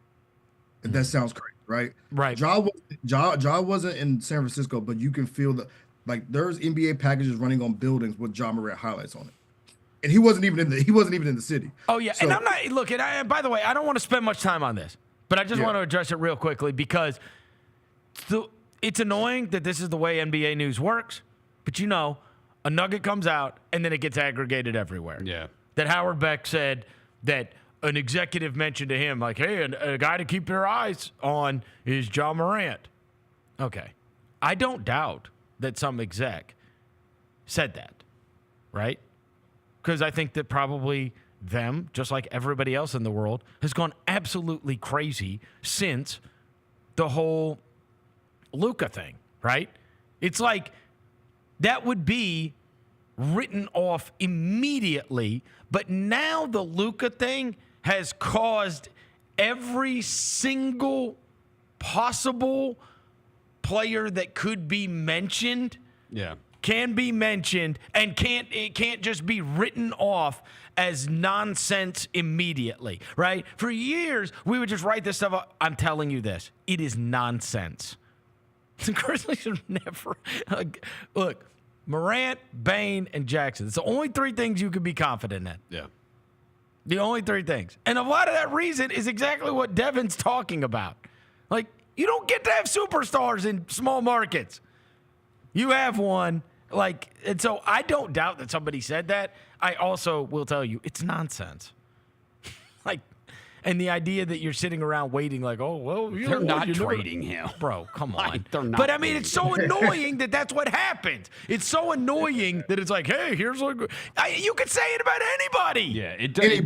If that sounds crazy, right? Right. Ja wasn't in San Francisco, but you can feel there's NBA packages running on buildings with Ja Morant highlights on it. And he wasn't even in the city. Oh yeah, so, and I'm not looking. By the way, I don't want to spend much time on this, but I just want to address it real quickly because it's annoying that this is the way NBA news works. But a nugget comes out and then it gets aggregated everywhere. Yeah. That Howard Beck said that an executive mentioned to him, hey, a guy to keep your eyes on is Ja Morant. Okay, I don't doubt that some exec said that, right? Because I think that probably them, just like everybody else in the world, has gone absolutely crazy since the whole Luka thing, right? It's like that would be written off immediately, but now the Luka thing has caused every single possible player that could be mentioned can be mentioned and it can't just be written off as nonsense immediately, right? For years, we would just write this stuff up. I'm telling you this. It is nonsense. The Grizzlies should never... Look, Morant, Bane, and Jackson. It's the only 3 things you can be confident in. Yeah. The only 3 things. And a lot of that reason is exactly what Devin's talking about. You don't get to have superstars in small markets. You have one. And so I don't doubt that somebody said that. I also will tell you, it's nonsense. And the idea that you're sitting around waiting they're not trading him. Bro, come on. They're not. But I mean, it's so annoying that that's what happens. It's so annoying that it's hey, here's you could say it about anybody. Yeah,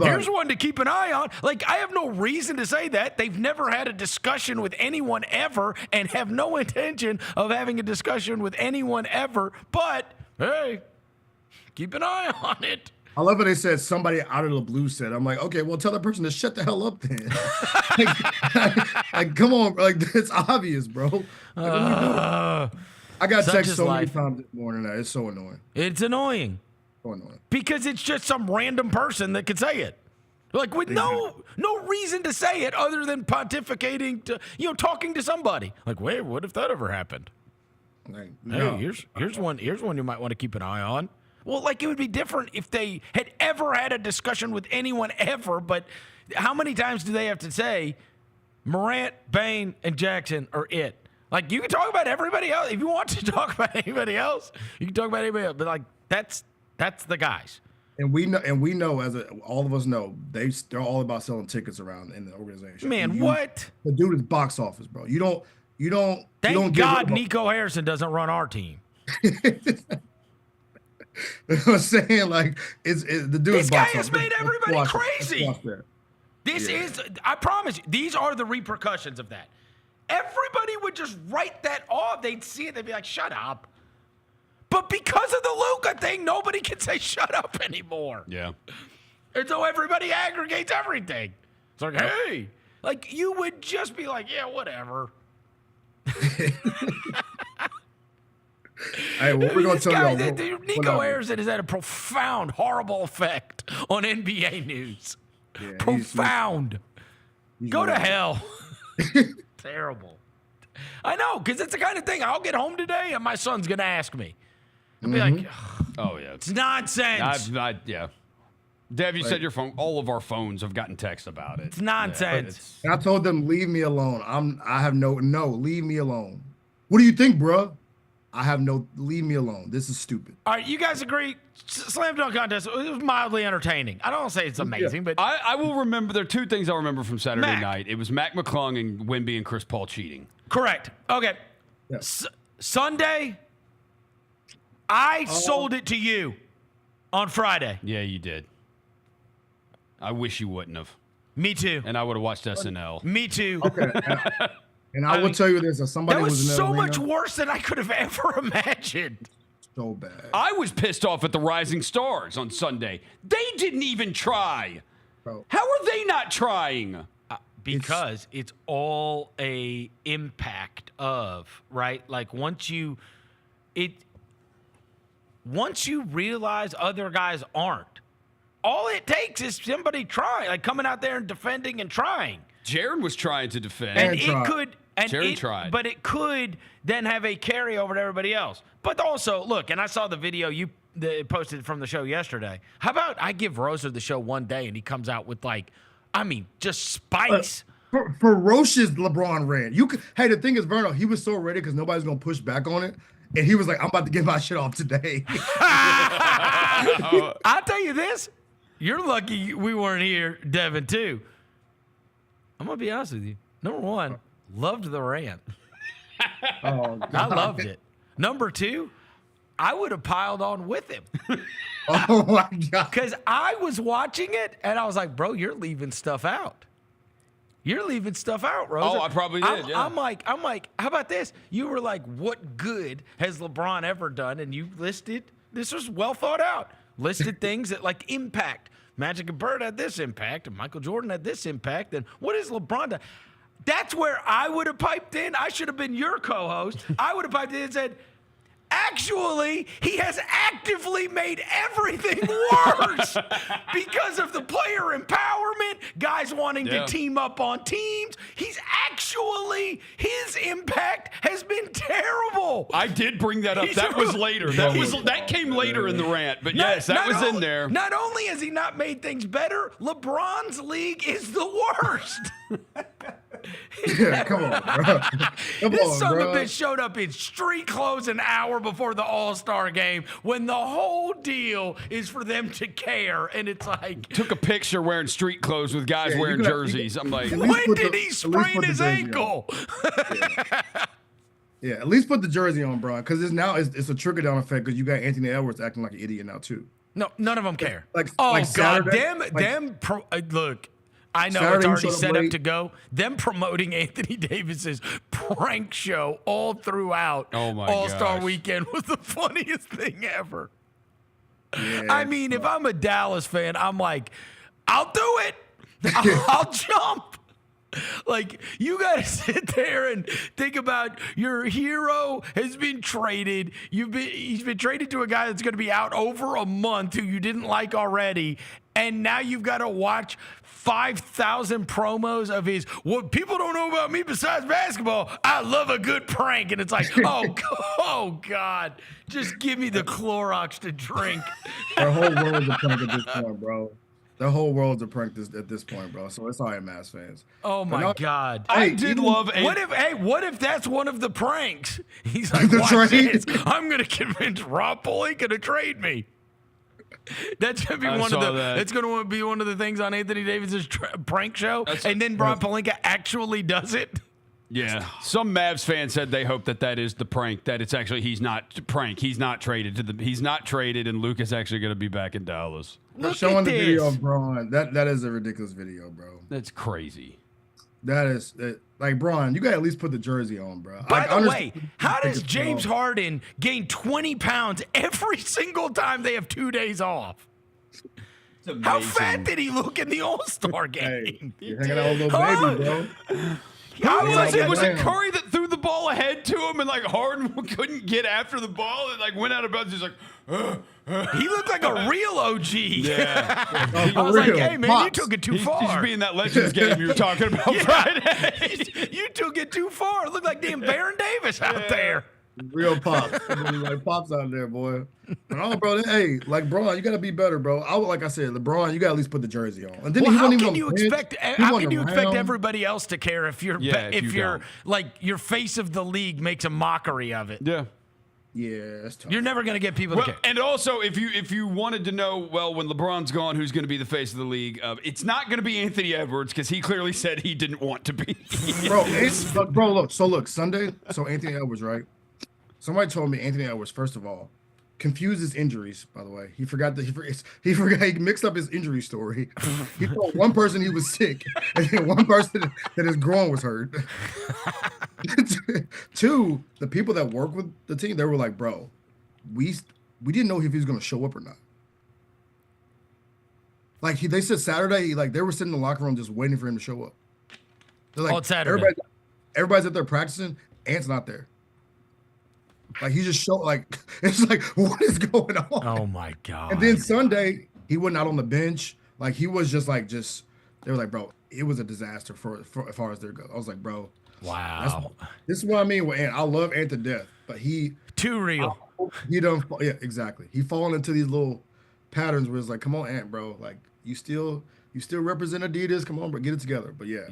here's one to keep an eye on. I have no reason to say that. They've never had a discussion with anyone ever and have no intention of having a discussion with anyone ever. But, hey, keep an eye on it. I love how they said somebody out of the blue said. I'm like, okay, well, tell that person to shut the hell up then. Come on, it's obvious, bro. I got text so many times this morning that it's so annoying. It's annoying. So annoying. Because it's just some random person that could say it. With no reason to say it other than pontificating to, talking to somebody. Wait, what if that ever happened? Hey, here's one you might want to keep an eye on. Well, it would be different if they had ever had a discussion with anyone ever, but how many times do they have to say Morant, Bane, and Jackson are it? You can talk about everybody else. If you want to talk about anybody else, you can talk about anybody else. But that's the guys. And we know all of us know they're all about selling tickets around in the organization. Man, what? The dude is box office, bro. You don't Thank God Nico Harrison doesn't run our team. I'm saying? Like, the dude. This guy has made everybody crazy. This is, I promise you, these are the repercussions of that. Everybody would just write that off. They'd see it. They'd be like, shut up. But because of the Luka thing, nobody can say shut up anymore. Yeah. And so everybody aggregates everything. It's like, hey. Like, you would just be like, yeah, whatever. Hey, what we're going to tell you. Nico Harrison has had a profound, horrible effect on NBA news. Yeah, profound. He's Go to hell. Terrible. I know, because it's the kind of thing I'll get home today and my son's going to ask me. I'll be like, oh, yeah. It's nonsense. Yeah. Dev, you said your phone, all of our phones have gotten text about it. It's nonsense. I told them, leave me alone. Leave me alone. What do you think, bro? Leave me alone. This is stupid. All right, you guys agree? Slam dunk contest, it was mildly entertaining. I don't say it's amazing, but I will remember. There are two things I'll remember from Saturday night. It was Mac McClung and Wemby and Chris Paul cheating. Correct. Okay. Yeah. Sunday, I sold it to you on Friday. Yeah, you did. I wish you wouldn't have. Me too. And I would have watched SNL. Me too. Okay. And I will tell you this: as somebody that was in so arena, much worse than I could have ever imagined. So bad. I was pissed off at the Rising Stars on Sunday. They didn't even try. Bro. How are they not trying? Because it's all a impact of, right? Like once you realize other guys aren't, all it takes is somebody trying, like coming out there and defending and trying. Jaron was trying to defend. And it could. And Jaron tried. But it could then have a carryover to everybody else. But also, look, and I saw the video you posted from the show yesterday. How about I give Roser the show one day and he comes out with just spice. Ferocious LeBron rant. Hey, the thing is, Vernon, he was so ready because nobody's going to push back on it. And he was like, I'm about to get my shit off today. I'll tell you this. You're lucky we weren't here, Devin, too. I'm going to be honest with you. Number one, loved the rant. I loved it. Number two, I would have piled on with him. Oh, my God. Because I was watching it, and I was like, bro, you're leaving stuff out. You're leaving stuff out, Rosa. Oh, I probably did, yeah. I'm like, how about this? You were like, what good has LeBron ever done? And you listed, this was well thought out, listed things that like impact. Magic and Bird had this impact, and Michael Jordan had this impact, and what has LeBron done? That's where I would have piped in. I should have been your co-host. I would have piped in and said, actually, he has actively made everything worse because of the player empowerment, guys wanting to team up on teams. His impact has been terrible. I did bring that up. That was later. That came later in the rant. But yes, that was in there. Not only has he not made things better, LeBron's league is the worst. Yeah, come on, bro. This son of a bitch showed up in street clothes an hour before the All-Star game when the whole deal is for them to care. And it's like... Took a picture wearing street clothes with guys wearing jerseys. I'm like... When did he sprain his ankle? Yeah, at least put the jersey on, bro. Because it's a trickle-down effect because you got Anthony Edwards acting like an idiot now, too. No, none of them care. God, Look... I know Saturday, it's already set up to go. Them promoting Anthony Davis's prank show all throughout All-Star Weekend was the funniest thing ever. Yeah, I mean, if I'm a Dallas fan, I'm like, I'll do it. I'll jump. Like, you got to sit there and think about your hero has been traded. He's been traded to a guy that's going to be out over a month who you didn't like already. And now you've got to watch 5,000 promos of what people don't know about me besides basketball. I love a good prank. And it's like, oh God, just give me the Clorox to drink. Their whole world's a prank at this point, bro. The whole world's a prank at this point, bro. So it's all right, Mavs fans. Oh my God! I did love. What if that's one of the pranks? He's like, watch this. I'm gonna convince Rob Pelinka to trade me. That's gonna be That's gonna be one of the things on Anthony Davis's prank show, and then Rob Pelinka actually does it. Yeah, some Mavs fans said they hope that is the prank. That it's actually he's not traded He's not traded, and Luke is actually going to be back in Dallas. They're showing the video of Braun. That is a ridiculous video, bro. That's crazy. That is like Braun. You got to at least put the jersey on, bro. By the way, how does James Harden gain 20 pounds every single time they have 2 days off? How fat did he look in the All-Star game? You're hanging out with little baby, bro. Was it Curry that threw the ball ahead to him and like Harden couldn't get after the ball and like went out of bounds? He's like, he looked like a real OG. Yeah. I was like, hey man, you took it too far. He's being that Legends game you were talking about Friday. You took it too far. It looked like damn Baron Davis out there. Real pops. Like pops out there, boy. But oh, bro, hey, like Braun, you gotta be better, bro. Like I said, LeBron, you gotta at least put the jersey on. And then how can you expect everybody else to care if you're like your face of the league makes a mockery of it? Yeah. Yeah, that's tough. You're never gonna get people to care. And also, if you wanted to know, when LeBron's gone, who's going to be the face of the league? It's not going to be Anthony Edwards because he clearly said he didn't want to be. Bro, look, Sunday. So Anthony Edwards, right? Somebody told me Anthony Edwards, first of all, confused his injuries, by the way. He forgot he mixed up his injury story. He told one person he was sick, and then one person that his groin was hurt. Two, the people that work with the team, they were like, bro, we didn't know if he was gonna show up or not. Like they said Saturday, they were sitting in the locker room just waiting for him to show up. They're like, it's Saturday. Everybody's out there practicing, Ant's not there. Like he just showed it's like what is going on? Oh my god! And then Sunday he went out on the bench. Like he was just they were like, bro, it was a disaster for as far as they go. I was like, bro, wow. This is what I mean with Ant. I love Ant to death, but he too real. He don't. Yeah, exactly. He falling into these little patterns where it's like, come on, Ant, bro. Like you still represent Adidas. Come on, bro, get it together. But yeah.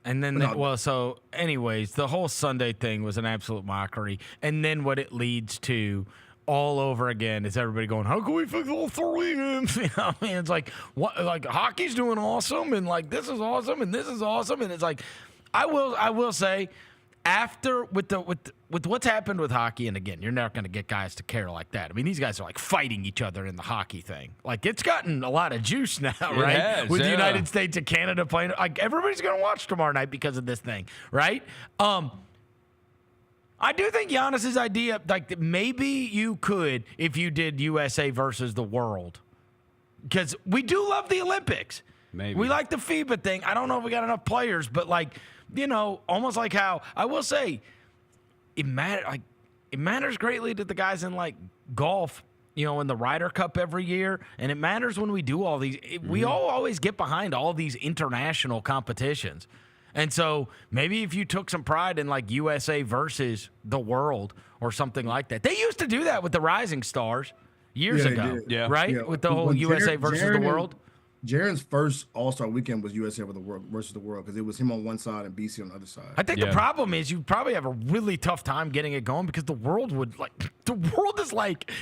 And then, so anyways, the whole Sunday thing was an absolute mockery. And then what it leads to all over again is everybody going, how can we fix all three? You know what I mean? It's like, what, like hockey's doing awesome, and like this is awesome, and this is awesome. And it's like, I will say, after with what's happened with hockey, and again, you're not going to get guys to care like that. I mean, these guys are like fighting each other in the hockey thing. Like it's gotten a lot of juice now, right? With the United States and Canada playing, like everybody's going to watch tomorrow night because of this thing, right? I do think Giannis's idea, like maybe you could if you did USA versus the world, because we do love the Olympics. Maybe we like the FIBA thing. I don't know if we got enough players, but like. You know, almost like how I will say it matters greatly to the guys in like golf, you know, in the Ryder Cup every year. And it matters when we do all these. We all always get behind all these international competitions. And so maybe if you took some pride in like USA versus the world or something like that. They used to do that with the Rising Stars years ago, right? Yeah. With the whole USA versus the world. Jaren's first All-Star weekend was USA versus the world because it was him on one side and BC on the other side. I think the problem is you probably have a really tough time getting it going because the world is like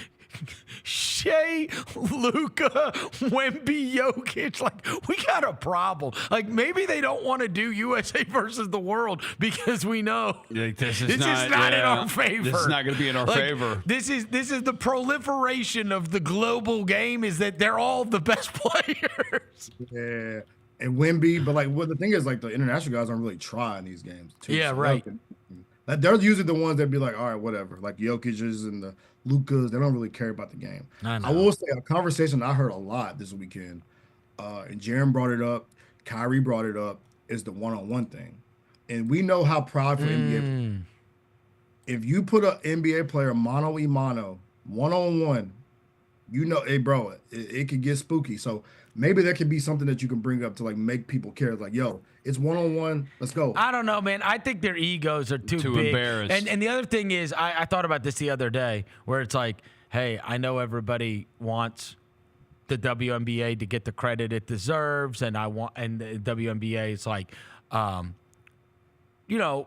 Shea, Luka, Wemby, Jokic. Like we got a problem. Like maybe they don't want to do USA versus the world because we know this is not in our favor. This is not going to be in our favor. This is the proliferation of the global game is that they're all the best players. Yeah, and Wemby, but the thing is, like the international guys don't really try in these games too. Yeah, so right. They're usually the ones that be like, all right, whatever. Like Jokic's and the Lukas, they don't really care about the game. I will say a conversation I heard a lot this weekend, and Jaren brought it up, Kyrie brought it up, is the one-on-one thing. And we know how proud for NBA. If you put an NBA player mano-a-mano, one-on-one, you know, hey, bro, it could get spooky. So maybe that could be something that you can bring up to like make people care. Like, yo, it's one-on-one. Let's go. I don't know, man. I think their egos are too big. Embarrassed. And the other thing is, I thought about this the other day, where it's like, hey, I know everybody wants the WNBA to get the credit it deserves, and the WNBA is like, you know,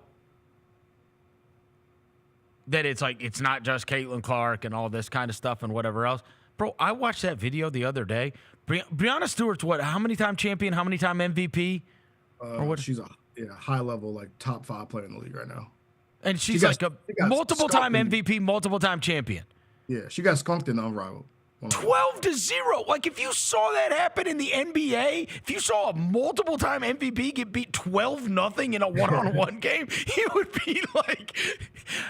that it's like it's not just Caitlin Clark and all this kind of stuff and whatever else. Bro, I watched that video the other day. Breanna Stewart's what? How many time champion? How many time MVP? Or what? She's high level, like top 5 player in the league right now. And she's like a multiple-time MVP, multiple-time champion. Yeah, she got skunked in the Unrivaled. 12-0. Like, if you saw that happen in the NBA, if you saw a multiple-time MVP get beat 12-0 in a one-on-one game, you would be like,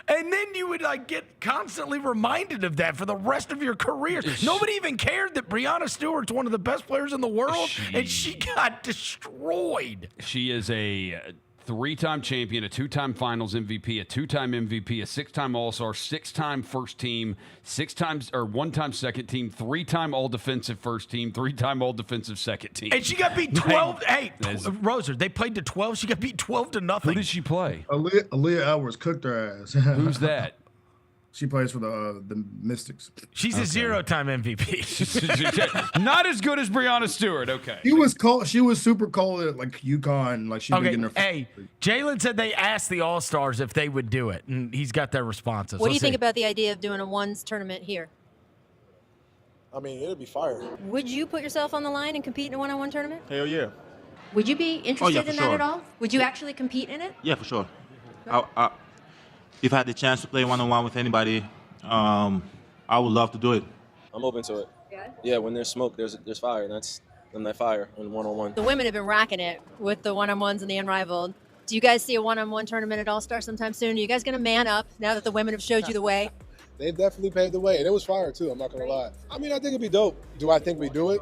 and then you would like get constantly reminded of that for the rest of your career. Nobody even cared that Breanna Stewart's one of the best players in the world, and she got destroyed. She is a 3-time champion, a 2-time Finals MVP, a 2-time MVP, a 6-time All-Star, 6-time first team, 1-time second team, 3-time All-Defensive first team, 3-time All-Defensive second team. And she got beat 12. Roser, they played to 12. She got beat 12-0. Who did she play? Aaliyah Edwards cooked her ass. Who's that? She plays for the Mystics. She's a 0-time MVP. Not as good as Breanna Stewart. Okay. She was super cold at like UConn. Like she been getting her. Hey, Jaylen said they asked the All-Stars if they would do it, and he's got their responses. What do you think about the idea of doing a ones tournament here? I mean, it'd be fire. Would you put yourself on the line and compete in a one-on-one tournament? Hell yeah. Would you be interested in that sure. at all? Would you actually compete in it? Yeah, for sure. If I had the chance to play one-on-one with anybody, I would love to do it. I'm open to it. Yeah, when there's smoke, there's fire, and that's that fire in one-on-one. The women have been rocking it with the one-on-ones and the Unrivaled. Do you guys see a one-on-one tournament at All-Star sometime soon? Are you guys going to man up now that the women have showed you the way? They've definitely paved the way, and it was fire, too. I'm not going to lie. I mean, I think it'd be dope. Do I think we do it?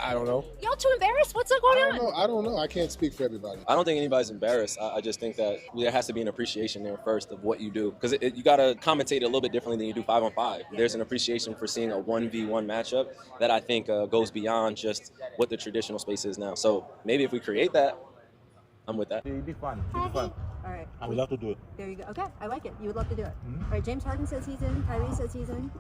I don't know. Y'all too embarrassed? What's going on? I don't know. I can't speak for everybody. I don't think anybody's embarrassed. I just think that there has to be an appreciation there first of what you do. Because you got to commentate it a little bit differently than you do 5-on-5. There's an appreciation for seeing a 1v1 matchup that I think goes beyond just what the traditional space is now. So maybe if we create that, I'm with that. It'd be fun. It'd be fun. All right. I would love to do it. There you go. Okay, I like it. You would love to do it. All right, James Harden says he's in. Kyrie says he's in.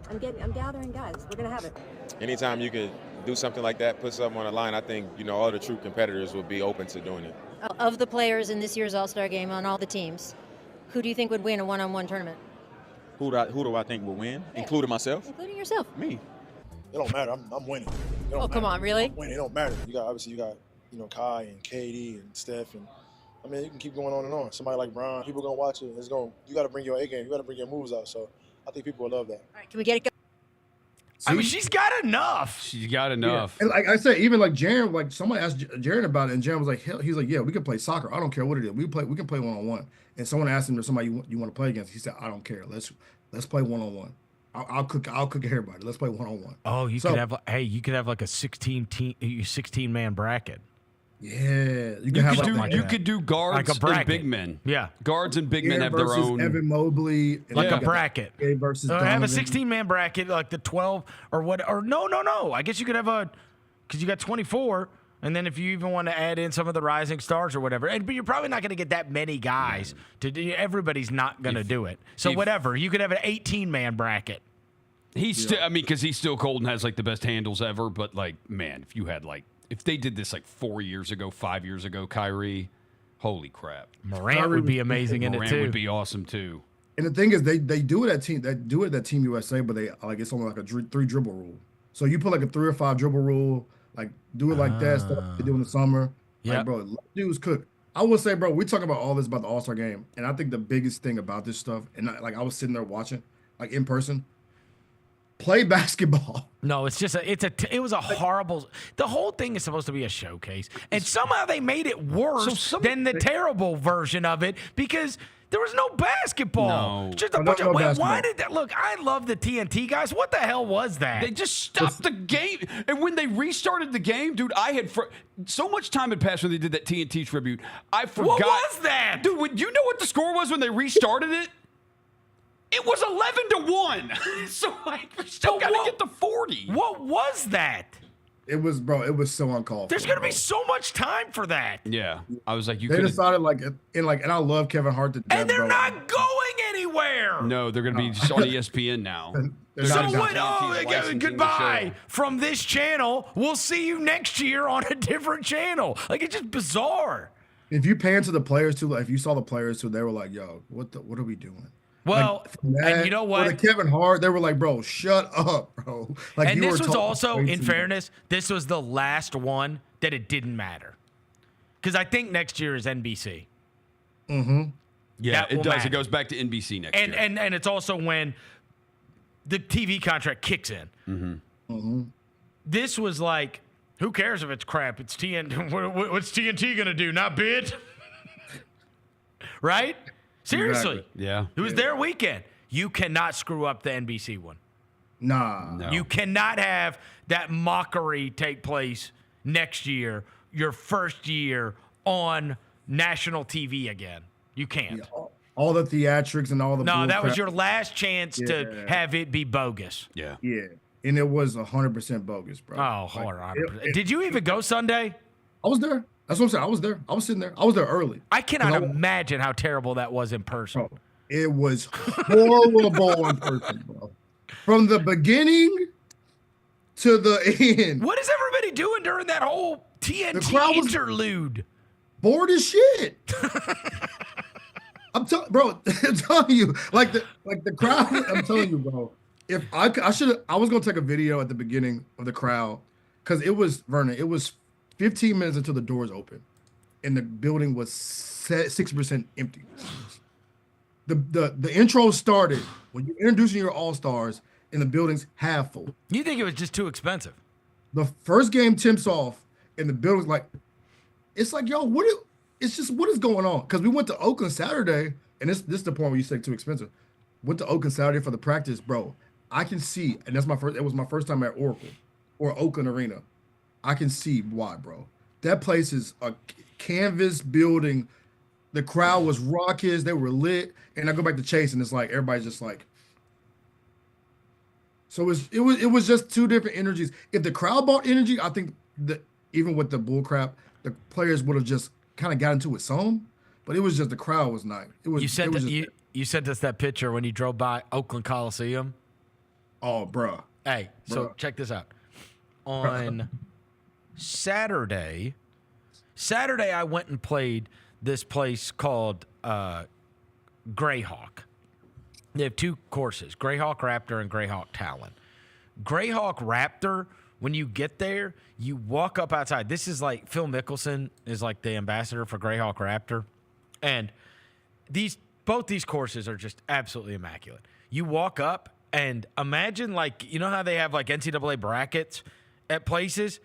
I'm gathering guys. We're going to have it. Anytime you could do something like that, put something on the line, I think, all the true competitors would be open to doing it. Of the players in this year's All-Star game on all the teams, who do you think would win a one-on-one tournament? Who do I think will win? Yeah. Including myself? Including yourself. Me. It don't matter. I'm winning. Come on, really? I'm winning. It don't matter. You got Kai and KD and Steph, and I mean, you can keep going on and on. Somebody like Bron, people gonna watch it. You got to bring your A game. You got to bring your moves out. So I think people will love that. All right, can we get it? I mean, she's got enough. She's got enough. Yeah. And like I said, even like Jaren, like somebody asked Jaren about it, and Jaren was like, he's like, yeah, we can play soccer. I don't care what it is. We can play one-on-one. And someone asked him if somebody you want to play against. He said, I don't care. Let's play one-on-one. I'll cook everybody. Let's play one-on-one. Oh, you could have like a 16-man bracket. Yeah, you could do guards and big men. Yeah, guards and big men have their own. Evan Mobley, like a bracket. Versus have a 16-man bracket, like the 12 or what? Or no. I guess you could have because you got 24, and then if you even want to add in some of the rising stars or whatever, but you're probably not going to get that many guys to do. Everybody's not going to do it. So whatever, you could have an 18-man bracket. Because he's still cold and has like the best handles ever. But like, man, if they did this like 4 years ago, 5 years ago, Kyrie, holy crap. Morant would be amazing in it too. Morant would be awesome too. And the thing is, they do it at Team USA, but they like it's only like a 3 dribble rule. So you put like a 3 or 5 dribble rule, like do it like that stuff they do in the summer. Yeah, like, bro, dudes cook. I would say, bro, we talk about all this about the All-Star game, and I think the biggest thing about this stuff, and I was sitting there watching, like in person. Play basketball. No, it was a horrible. The whole thing is supposed to be a showcase, and somehow they made it worse than the terrible version of it because there was no basketball. No. Just a bunch of. Why did that? Look, I love the TNT guys. What the hell was that? They just stopped the game, and when they restarted the game, dude, I had so much time had passed when they did that TNT tribute. I forgot. What was that, dude? You know what the score was when they restarted it? It was 11-1. So we still got to get to 40. What was that? It was so uncalled for. There's going to be so much time for that. Yeah. I was like, they decided and I love Kevin Hart to death, and they're not going anywhere. No, they're going to be just on ESPN now. So what? Goodbye from this channel. We'll see you next year on a different channel. Like, it's just bizarre. If you pan to the players too, like if you saw the players too, they were like, yo, what are we doing? Well, and you know what? With Kevin Hart, they were like, bro, shut up, bro. Like, and this was also, in fairness, this was the last one that it didn't matter. Because I think next year is NBC. Mm-hmm. Yeah, That it will does. matter. It goes back to NBC next year. And it's also when the TV contract kicks in. Mm-hmm. This was like, who cares if it's crap? It's TNT. What's TNT going to do? Not bid? Right? Seriously. Exactly. Yeah. It was their weekend. You cannot screw up the NBC one. Nah. No. You cannot have that mockery take place next year, your first year on national TV again. You can't. Yeah, all the theatrics and all the No, bull that was crap. your last chance to have it be bogus. Yeah. Yeah, and it was 100% bogus, bro. Oh, hold on. Did you even go Sunday? I was there. That's what I'm saying. I was there. I was sitting there. I was there early. I cannot imagine how terrible that was in person. Bro, it was horrible in person, bro. From the beginning to the end. What is everybody doing during that whole TNT interlude? Bored as shit. I'm telling you, like the crowd. I'm telling you, bro. If I was gonna take a video at the beginning of the crowd because it was Vernon. It was 15 minutes until the doors open, and the building was 60% empty. The intro started when you're introducing your all-stars, and the building's half full. You think it was just too expensive? The first game tips off, and the building's like, it's like, yo, what is going on? Because we went to Oakland Saturday, and this is the point where you say too expensive. Went to Oakland Saturday for the practice, bro. I can see, and it was my first time at Oracle or Oakland Arena. I can see why, bro. That place is a canvas building. The crowd was raucous. They were lit. And I go back to Chase, and it's like everybody's just like. So it was just two different energies. If the crowd bought energy, I think that even with the bull crap, the players would have just kind of got into it some. But it was just the crowd was nice. It was. You sent us that picture when you drove by Oakland Coliseum. Oh, bro. Hey, so check this out. On Saturday, I went and played this place called Greyhawk. They have two courses, Greyhawk Raptor and Greyhawk Talon. Greyhawk Raptor, when you get there, you walk up outside. This is like Phil Mickelson is like the ambassador for Greyhawk Raptor. And both these courses are just absolutely immaculate. You walk up and imagine like, you know how they have like NCAA brackets at places?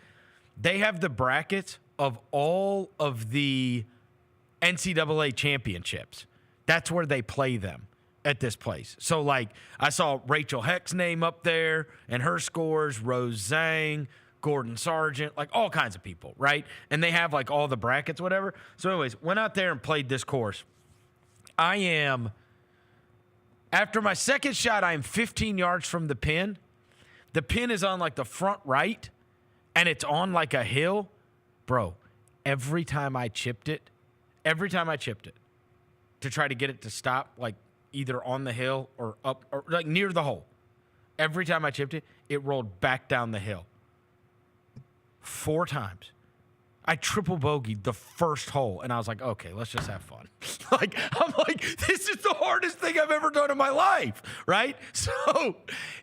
They have the brackets of all of the NCAA championships. That's where they play them at this place. So like I saw Rachel Heck's name up there and her scores, Rose Zhang, Gordon Sargent, like all kinds of people, right? And they have like all the brackets, whatever. So anyways, went out there and played this course. After my second shot, I am 15 yards from the pin. The pin is on like the front right, and it's on like a hill. Bro, every time I chipped it to try to get it to stop, like either on the hill or up or like near the hole, every time I chipped it, it rolled back down the hill. 4 times. I triple bogeyed the first hole, and I was like, okay, let's just have fun. I'm like, this is the hardest thing I've ever done in my life, right? So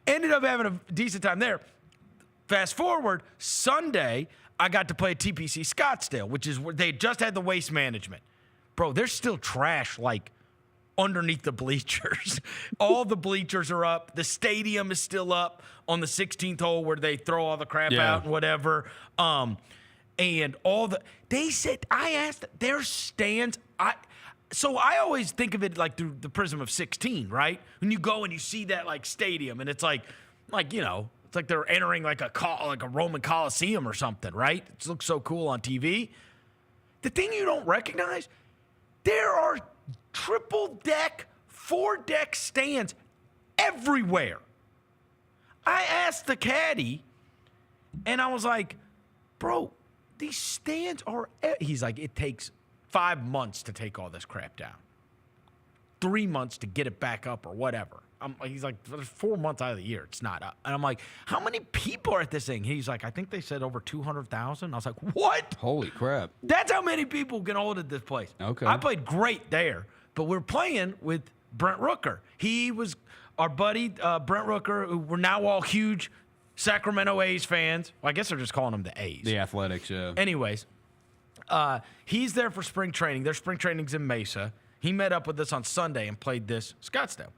ended up having a decent time there. Fast forward, Sunday, I got to play at TPC Scottsdale, which is where they just had the waste management. Bro, there's still trash, like, underneath the bleachers. All the bleachers are up. The stadium is still up on the 16th hole where they throw all the crap out and whatever. And they said, I asked their stands. So I always think of it like through the prism of 16, right? When you go and you see that like stadium and it's like, you know, it's like they're entering like a Roman Coliseum or something, right? It looks so cool on TV. The thing you don't recognize, there are triple deck, 4-deck stands everywhere. I asked the caddy and I was like, bro, these stands are, he's like, it takes 5 months to take all this crap down. 3 months to get it back up or whatever. He's like, there's 4 months out of the year, it's not up. And I'm like, how many people are at this thing? He's like, I think they said over 200,000. I was like, what? Holy crap. That's how many people get hold of this place. Okay. I played great there, but we're playing with Brent Rooker. He was our buddy, Brent Rooker, who we're now all huge Sacramento A's fans. Well, I guess they're just calling them the A's. The Athletics, yeah. Anyways, he's there for spring training. Their spring training's in Mesa. He met up with us on Sunday and played this Scottsdale.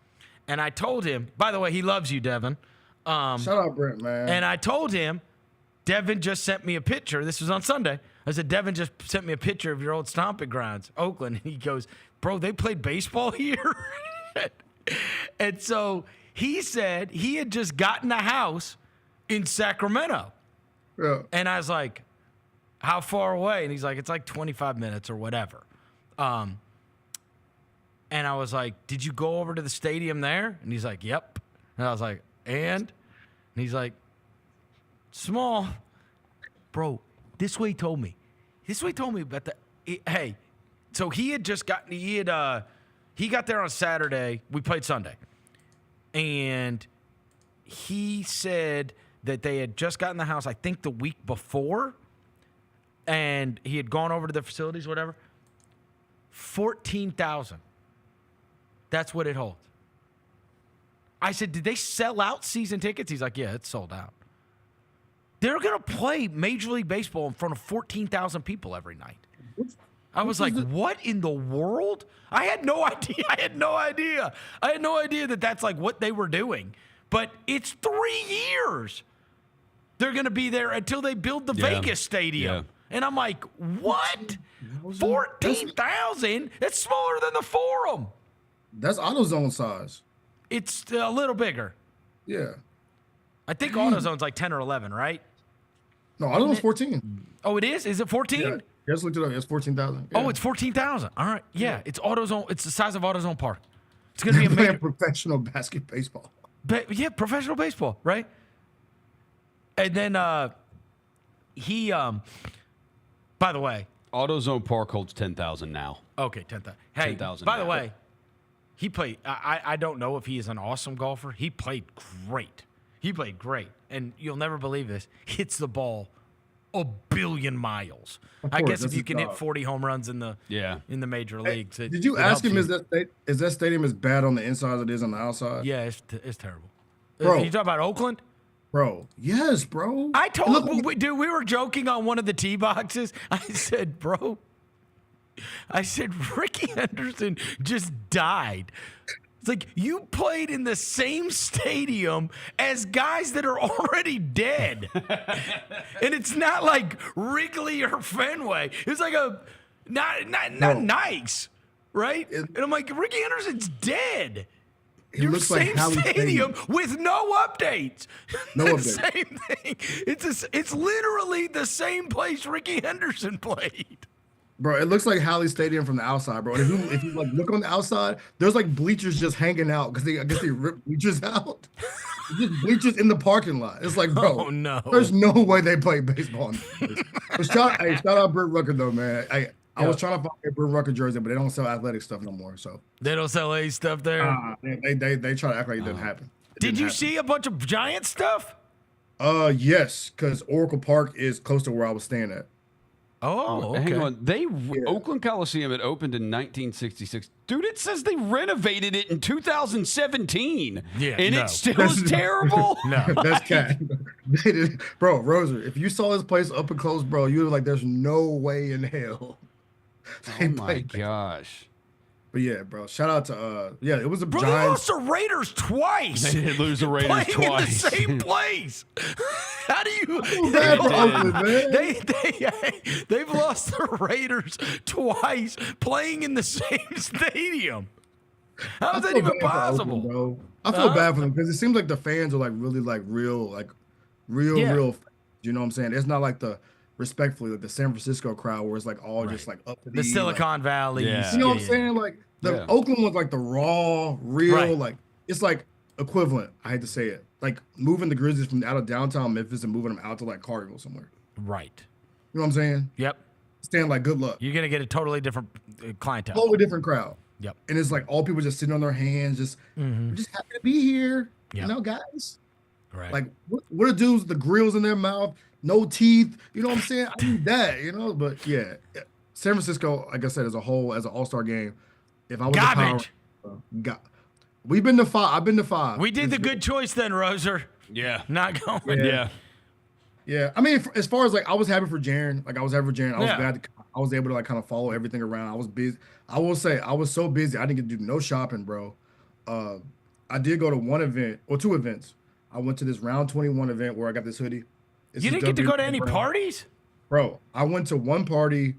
And I told him, by the way, he loves you, Devin. Shout out, Brent, man. And I told him, Devin just sent me a picture. This was on Sunday. I said, Devin just sent me a picture of your old stomping grounds, Oakland. And he goes, bro, they played baseball here? And so he said he had just gotten a house in Sacramento. Yeah. And I was like, how far away? And he's like, it's like 25 minutes or whatever. And I was like, did you go over to the stadium there? And he's like, yep. And I was like, and he's like, small. Bro, this way he told me. About hey, so he had just gotten, he got there on Saturday. We played Sunday. And he said that they had just gotten the house, I think, the week before. And he had gone over to the facilities, whatever. 14,000. That's what it holds. I said, did they sell out season tickets? He's like, yeah, it's sold out. They're going to play Major League Baseball in front of 14,000 people every night. I was like, what in the world? I had no idea. I had no idea that that's like what they were doing. But it's 3 years. They're going to be there until they build the Vegas stadium. Yeah. And I'm like, what? 14,000? That's smaller than the Forum. That's AutoZone size. It's a little bigger. Yeah. I think AutoZone's like 10 or 11, right? No, AutoZone's 14. Oh, it is? Is it 14? Yeah. Just looked it up. It's 14,000. Yeah. Oh, it's 14,000. All right. Yeah, it's AutoZone. It's the size of AutoZone Park. It's going to be amazing. Professional baseball. Yeah, professional baseball, right? And then he, by the way. AutoZone Park holds 10,000 now. Okay, 10,000. Hey, 10,000 by the way, he played, I don't know if he is an awesome golfer. He played great. And you'll never believe this. Hits the ball a billion miles. I guess if you can hit 40 home runs in the major leagues. Did you ask him, is that stadium as bad on the inside as it is on the outside? Yeah, it's terrible. Bro. You talking about Oakland? Bro, yes, bro. I told him, dude, we were joking on one of the tee boxes. I said, Ricky Henderson just died. It's like, you played in the same stadium as guys that are already dead. And it's not like Wrigley or Fenway. It's like not nice, right? And I'm like, Ricky Henderson's dead. It looks like Halley Stadium with no updates. No updates. Same thing. It's literally the same place Ricky Henderson played. Bro, it looks like Halley Stadium from the outside, bro. And if you like look on the outside, there's like bleachers just hanging out because I guess they ripped bleachers out. Just bleachers in the parking lot. It's like, bro, there's no way they play baseball. Shout out Brent Rucker though, man. I was trying to find a Brent Rucker jersey, but they don't sell athletic stuff no more. So they don't sell A stuff there. They try to act like it didn't happen. Did you see a bunch of Giant stuff? Yes, because Oracle Park is close to where I was staying at. Oh, okay. Hang on. Oakland Coliseum had opened in 1966. Dude, it says they renovated it in 2017. Yeah, and it still is terrible. No, that's cat. Bro, Roser, if you saw this place up and close, bro, you were like, there's no way in hell. Oh my gosh. But yeah, bro, shout out to it was a Bro, Giants. they lost the Raiders twice. They did lose the Raiders playing twice. in the same place. How do you? Bad for Oakland, man. They've lost the Raiders twice playing in the same stadium. How is that even possible? Oakland, bro. I feel bad for them because it seems like the fans are like really like real. You know what I'm saying? It's not like respectfully, like the San Francisco crowd where it's like all just like up to the Silicon Valley. You know what I'm saying? Like the Oakland was like the raw, real, like it's like equivalent. I hate to say it. Like moving the Grizzlies from out of downtown Memphis and moving them out to like Cargill somewhere. Right. You know what I'm saying? Yep. Stand like good luck. You're gonna get a totally different clientele. Totally different crowd. Yep. And it's like all people just sitting on their hands, just we're just happy to be here. Yep. You know, guys. Right. Like what are dudes with the grills in their mouth, no teeth? You know what I'm saying? I need that, you know. But yeah, San Francisco, like I said, as a whole, as an all-star game, if I was garbage. We've been to 5. I've been to 5. We did the good choice then, Roser. Yeah. Not going. Yeah. I mean, as far as like, I was happy for Jaren. Like I was happy for Jaren. I was glad I was able to like kind of follow everything around. I was busy. I will say I was so busy I didn't get to do no shopping, bro. I did go to one event or two events. I went to this round 21 event where I got this hoodie. You didn't get to go to any parties? Bro, I went to one party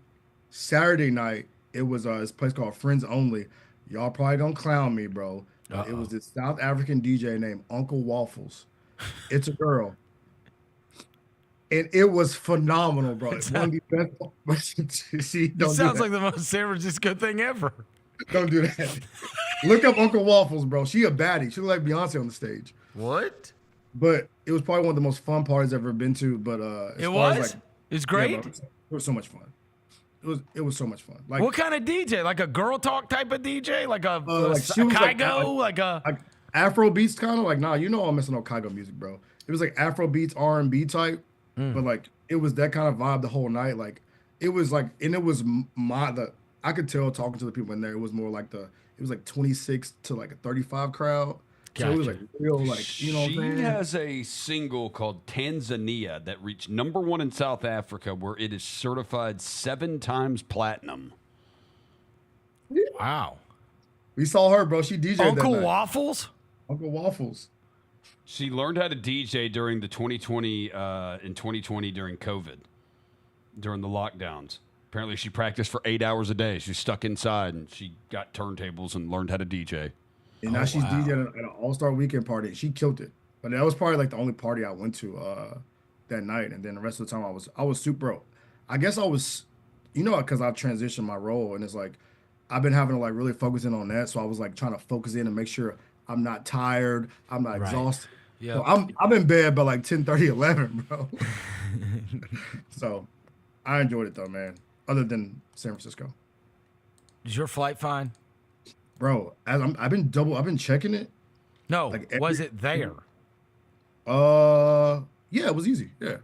Saturday night. It was this place called Friends Only. Y'all probably don't clown me, bro. It was this South African DJ named Uncle Waffles. It's a girl. And it was phenomenal, bro. It sounds like the most San Francisco thing ever. Don't do that. Look up Uncle Waffles, bro. She a baddie. She look like Beyonce on the stage. What? But it was probably one of the most fun parties I've ever been to. But it was? It was great? Yeah, bro, it was so much fun. It was so much fun. Like, what kind of DJ? Like a girl talk type of DJ? Like a Kygo? Like Afro beats kind of? Like, nah, you know I'm missing no Kygo music, bro. It was like Afro beats, R&B type. But like it was that kind of vibe the whole night. Like it was like, and it was I could tell talking to the people in there, it was more like it was like 26 to like a 35 crowd. Gotcha. So it was like real, like, you know what I'm saying? She has a single called Tanzania that reached #1 in South Africa, where it is certified 7 times platinum. Wow. We saw her, bro. She DJ'd Uncle that night. Waffles? Uncle Waffles. She learned how to DJ during the 2020 during COVID, during the lockdowns. Apparently, she practiced for 8 hours a day. She's stuck inside, and she got turntables and learned how to DJ. And now she's DJing at an All-Star Weekend party. She killed it. But that was probably like the only party I went to that night. And then the rest of the time I was super. I guess I was, because I transitioned my role, and it's like I've been having to like really focus in on that. So I was like trying to focus in and make sure I'm not tired, I'm not exhausted. Yeah, so I'm in bed by like 10:30, 11, bro. So I enjoyed it though, man. Other than San Francisco. Is your flight fine? Bro, I've been checking it. No, like was it there? Yeah, it was easy. Yeah,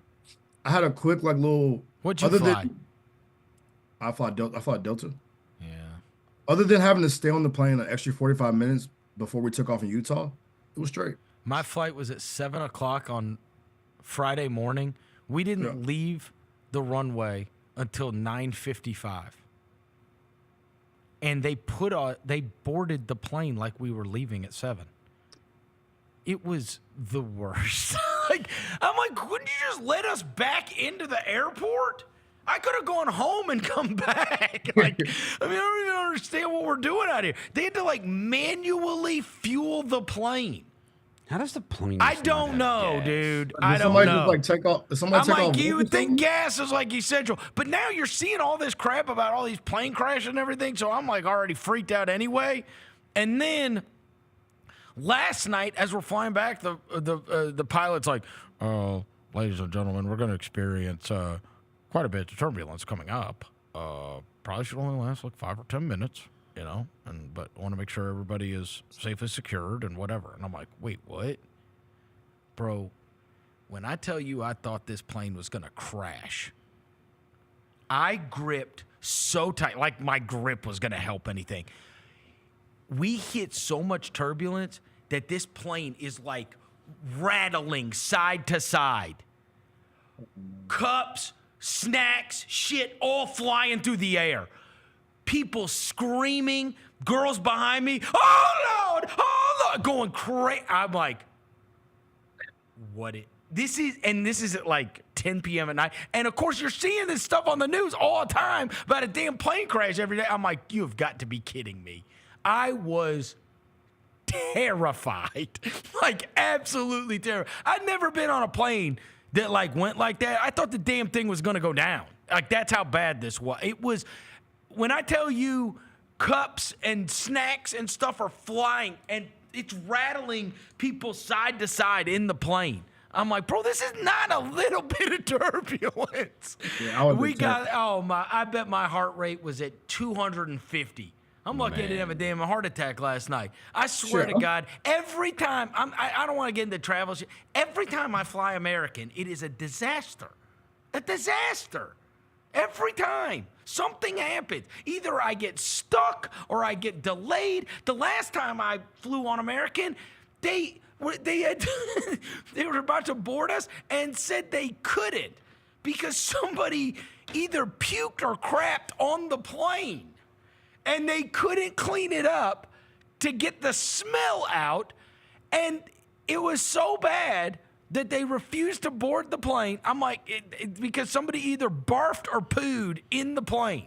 I had a quick like little. What'd you fly? I fly Delta. Yeah. Other than having to stay on the plane an extra 45 minutes before we took off in Utah, it was straight. My flight was at 7:00 on Friday morning. We didn't leave the runway until 9:55. And they boarded the plane like we were leaving at 7. It was the worst. I'm like, wouldn't you just let us back into the airport? I could have gone home and come back. I don't even understand what we're doing out here. They had to like manually fuel the plane. How does the plane? I don't know, dude. I don't know. Just like take off. You would think gas is like essential, but now you're seeing all this crap about all these plane crashes and everything. So I'm like already freaked out anyway. And then last night, as we're flying back, the pilot's like, "Ladies and gentlemen, we're going to experience quite a bit of turbulence coming up. Probably should only last like 5 or 10 minutes." But I want to make sure everybody is safely secured and whatever. And I'm like, wait, what? Bro, when I tell you I thought this plane was going to crash, I gripped so tight, like my grip was going to help anything. We hit so much turbulence that this plane is like rattling side to side. Cups, snacks, shit, all flying through the air. People screaming, girls behind me, oh Lord, going crazy. I'm like, this is at like 10 p.m. at night. And of course, you're seeing this stuff on the news all the time about a damn plane crash every day. I'm like, you have got to be kidding me. I was terrified, like absolutely terrified. I'd never been on a plane that like went like that. I thought the damn thing was going to go down. Like that's how bad this was. It was. When I tell you cups and snacks and stuff are flying and it's rattling people side to side in the plane, I'm like, bro, this is not a little bit of turbulence. Yeah, I bet my heart rate was at 250. I'm lucky I didn't have a damn heart attack last night. I swear to God, every time, I don't want to get into travel shit. Every time I fly American, it is a disaster. A disaster. Every time something happens, either I get stuck or I get delayed. The last time I flew on American, they were about to board us and said they couldn't because somebody either puked or crapped on the plane, and they couldn't clean it up to get the smell out, and it was so bad that they refused to board the plane. I'm like, because somebody either barfed or pooed in the plane.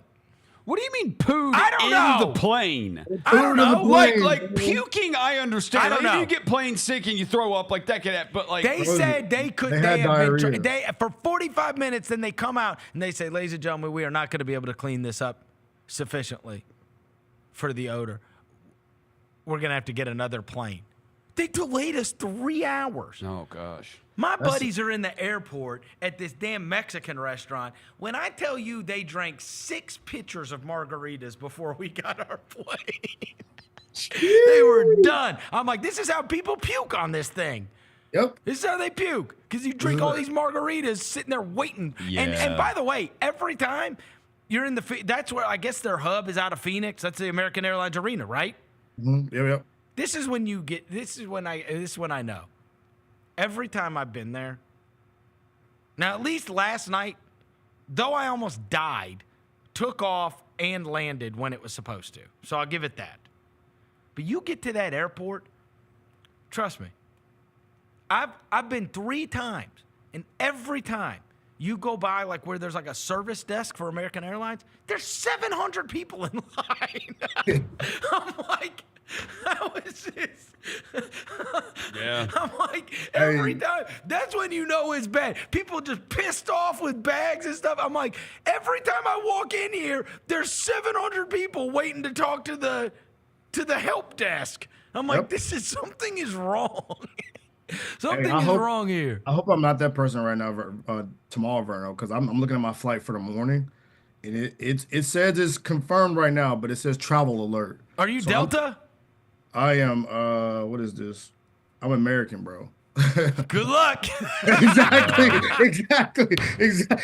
What do you mean pooed know. the plane? I don't know. Like puking, I understand. I don't Like, know. if you get plane sick and you throw up, like that could happen. But like They said they could. They They had have been. diarrhea. For 45 minutes, then they come out and they say, "Ladies and gentlemen, we are not going to be able to clean this up sufficiently for the odor. We're going to have to get another plane." They delayed us 3 hours. Oh gosh. My buddies are in the airport at this damn Mexican restaurant. When I tell you they drank 6 pitchers of margaritas before we got our plane, they were done. I'm like, this is how people puke on this thing. Yep. This is how they puke, because you drink all these margaritas sitting there waiting. Yeah. And by the way, every time you're in that's where I guess their hub is out of Phoenix. That's the American Airlines Arena, right? Mm-hmm. Yep. This is when this is when I know. Every time I've been there. Now, at least last night, though I almost died, took off and landed when it was supposed to. So I'll give it that. But you get to that airport, trust me. I've been 3 times, and every time you go by like where there's like a service desk for American Airlines, there's 700 people in line. I'm like, how is this? Yeah. I'm like, every time. That's when you know it's bad. People just pissed off with bags and stuff. I'm like, every time I walk in here, there's 700 people waiting to talk to the help desk. I'm like, something is wrong. Something is wrong here. I hope I'm not that person right now, tomorrow, Vernon, because I'm looking at my flight for the morning, and it says it's confirmed right now, but it says travel alert. Are you Delta? I am. What is this? I'm American, bro. Good luck. Exactly.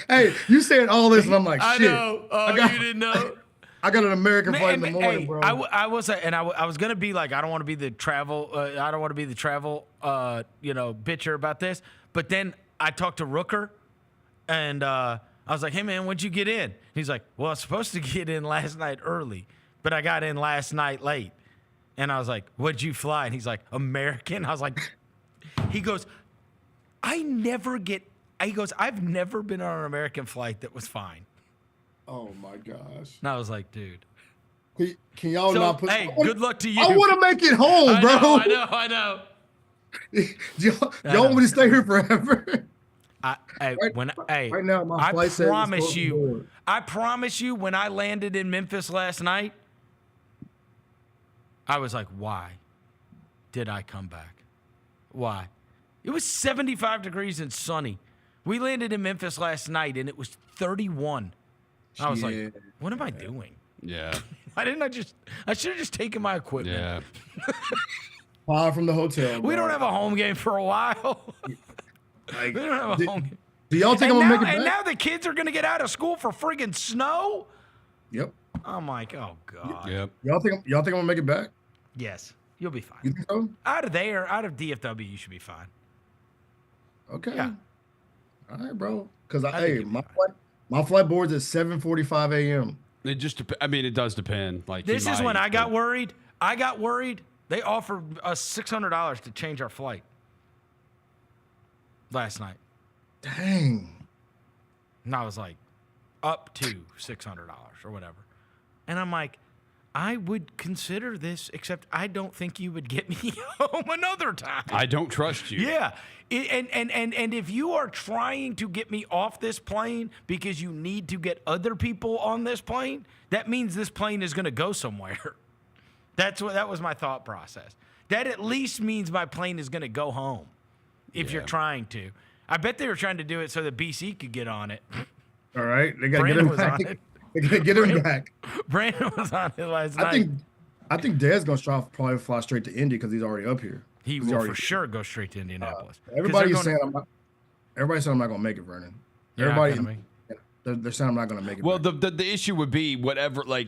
Hey, you said all this, and I'm like, shit. I know. Oh, you didn't know. I got an American flight in the morning, bro. I will say, and I was gonna be like, I don't want to be the travel. I don't want to be the travel, bitcher about this. But then I talked to Rooker, and I was like, hey man, when'd you get in? He's like, well, I was supposed to get in last night early, but I got in last night late. And I was like, what'd you fly? And he's like, American. I was like, he goes, I've never been on an American flight that was fine. Oh my gosh. And I was like, dude. Can y'all not put? Hey, good luck to you. I want to make it home, bro. I know. y'all want me to stay here forever? Right now, my flight says I promise you, when I landed in Memphis last night, I was like, why did I come back? Why? It was 75 degrees and sunny. We landed in Memphis last night, and it was 31. I was like, what am I doing? Yeah. Why didn't I should have just taken my equipment. Yeah. Far from the hotel. We don't have a home game for a while. Like, we don't have a home game. Do y'all think I'm going to make it back? And now the kids are going to get out of school for friggin' snow? Yep. I'm like, oh, God. Yep. Y'all think I'm going to make it back? Yes. You'll be fine. You think so? Out of DFW, you should be fine. Okay. Yeah. All right, bro. Because my flight board's at 7:45 a.m. It just it does depend. Like this is when I got worried. They offered us $600 to change our flight last night. Dang. And I was like, up to $600 or whatever. And I'm like, I would consider this, except I don't think you would get me home another time. I don't trust you. Yeah. And if you are trying to get me off this plane because you need to get other people on this plane, that means this plane is going to go somewhere. That was my thought process. That at least means my plane is going to go home if you're trying to. I bet they were trying to do it so that BC could get on it. All right. They got to get him back. They got to get him back. Brandon was on it last night. I think Dad's going to probably fly straight to Indy because he's already up here. He will for sure go straight to Indianapolis. Everybody's saying I'm not going to make it, Vernon. They're saying I'm not going to make it. Well, the issue would be whatever, like,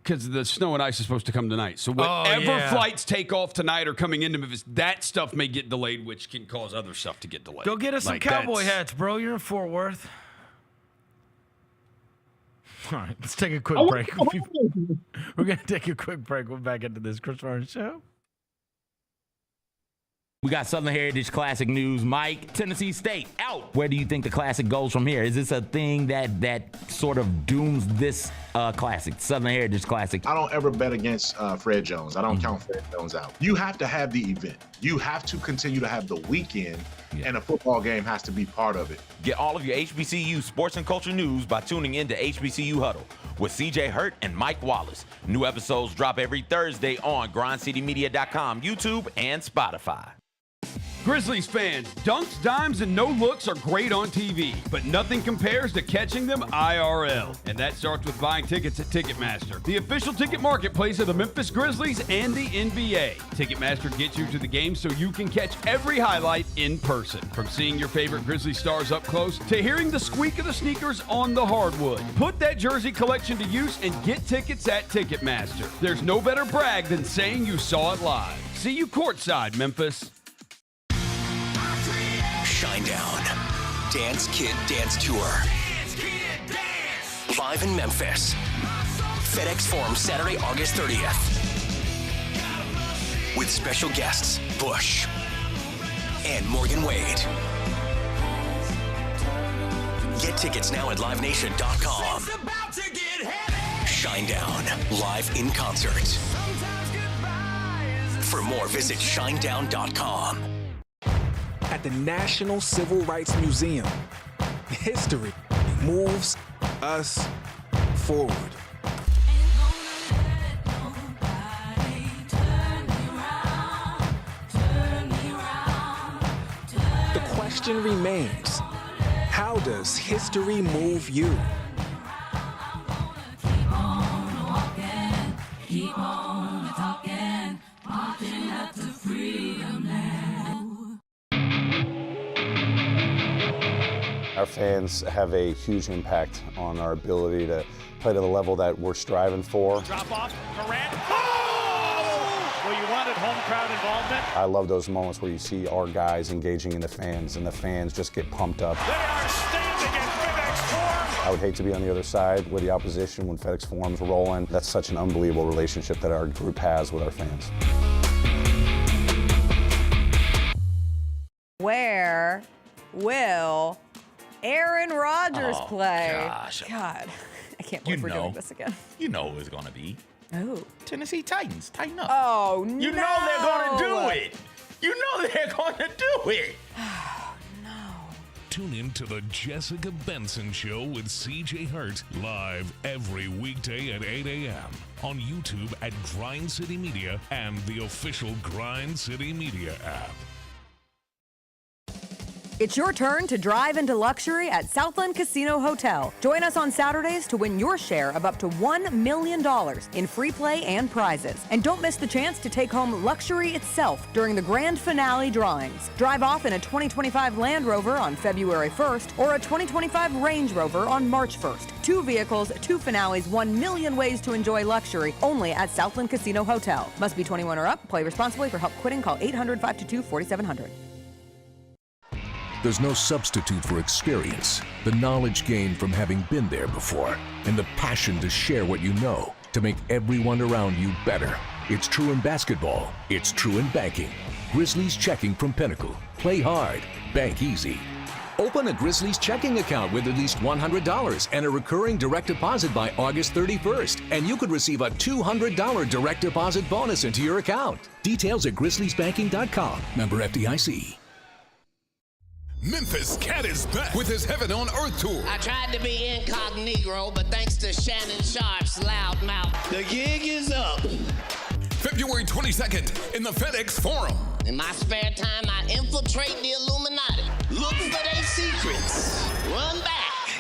because the snow and ice is supposed to come tonight. So whatever flights take off tonight or coming into Memphis, that stuff may get delayed, which can cause other stuff to get delayed. Go get us some cowboy hats, bro. You're in Fort Worth. All right, let's take a quick break. We're going to take a quick break. We're back into this Chris Vernon Show. We got Southern Heritage Classic news. Mike, Tennessee State out. Where do you think the Classic goes from here? Is this a thing that sort of dooms this Classic, Southern Heritage Classic? I don't ever bet against Fred Jones. I don't count Fred Jones out. You have to have the event. You have to continue to have the weekend, and a football game has to be part of it. Get all of your HBCU sports and culture news by tuning in to HBCU Huddle with CJ Hurt and Mike Wallace. New episodes drop every Thursday on grindcitymedia.com, YouTube, and Spotify. Grizzlies fans, dunks, dimes, and no-looks are great on TV, but nothing compares to catching them IRL. And that starts with buying tickets at Ticketmaster, the official ticket marketplace of the Memphis Grizzlies and the NBA. Ticketmaster gets you to the game so you can catch every highlight in person. From seeing your favorite Grizzly stars up close to hearing the squeak of the sneakers on the hardwood. Put that jersey collection to use and get tickets at Ticketmaster. There's no better brag than saying you saw it live. See you courtside, Memphis. Shinedown. Dance Kid Dance Tour. Live in Memphis. FedEx Forum Saturday, August 30th. With special guests, Bush and Morgan Wade. Get tickets now at livenation.com. Shinedown, live in concert. For more, visit shinedown.com. At the National Civil Rights Museum, history moves us forward. The question remains, how does history move you? Keep on walking, keep on talking, marching up to freedom land. Our fans have a huge impact on our ability to play to the level that we're striving for. Drop off, Morant. Oh! Well, you wanted home crowd involvement. I love those moments where you see our guys engaging in the fans, and the fans just get pumped up. They are standing in FedEx Forum. I would hate to be on the other side with the opposition when FedEx Forum's rolling. That's such an unbelievable relationship that our group has with our fans. Where will Aaron Rodgers play? Gosh. God, I can't believe we're doing this again. You know who it's going to be. Oh. Tennessee Titans. Tighten up. Oh, no. You know they're going to do it. You know they're going to do it. Tune in to the Jessica Benson Show with CJ Hurt live every weekday at 8 a.m. on YouTube at Grind City Media and the official Grind City Media app. It's your turn to drive into luxury at Southland Casino Hotel. Join us on Saturdays to win your share of up to $1 million in free play and prizes. And don't miss the chance to take home luxury itself during the grand finale drawings. Drive off in a 2025 Land Rover on February 1st or a 2025 Range Rover on March 1st. 2 vehicles, 2 finales, 1 million ways to enjoy luxury only at Southland Casino Hotel. Must be 21 or up. Play responsibly. For help quitting, call 800-522-4700. There's no substitute for experience, the knowledge gained from having been there before, and the passion to share what you know to make everyone around you better. It's true in basketball. It's true in banking. Grizzlies Checking from Pinnacle. Play hard. Bank easy. Open a Grizzlies checking account with at least $100 and a recurring direct deposit by August 31st, and you could receive a $200 direct deposit bonus into your account. Details at grizzliesbanking.com. Member FDIC. Memphis Cat is back with his Heaven on Earth tour. I tried to be incognito, but thanks to Shannon Sharp's loud mouth, the gig is up. February 22nd in the FedEx Forum. In my spare time, I infiltrate the Illuminati, look for their secrets, run back,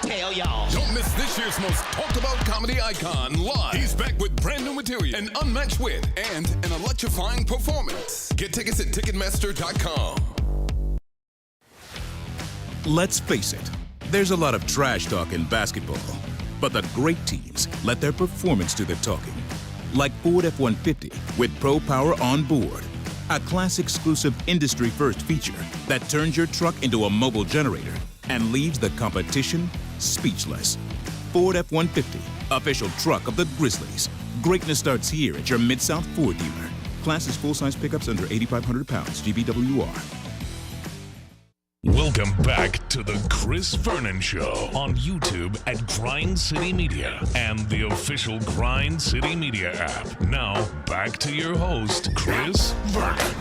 tell y'all. Don't miss this year's most talked about comedy icon live. He's back with brand new material, an unmatched wit, and an electrifying performance. Get tickets at Ticketmaster.com. Let's face it, there's a lot of trash talk in basketball, but the great teams let their performance do the talking. Like Ford F-150 with Pro Power on board, a class-exclusive industry-first feature that turns your truck into a mobile generator and leaves the competition speechless. Ford F-150, official truck of the Grizzlies. Greatness starts here at your Mid-South Ford dealer. Class is full-size pickups under 8,500 pounds, GVWR. Welcome back to the Chris Vernon Show on YouTube at Grind City Media and the official Grind City Media app. Now, back to your host, Chris Vernon.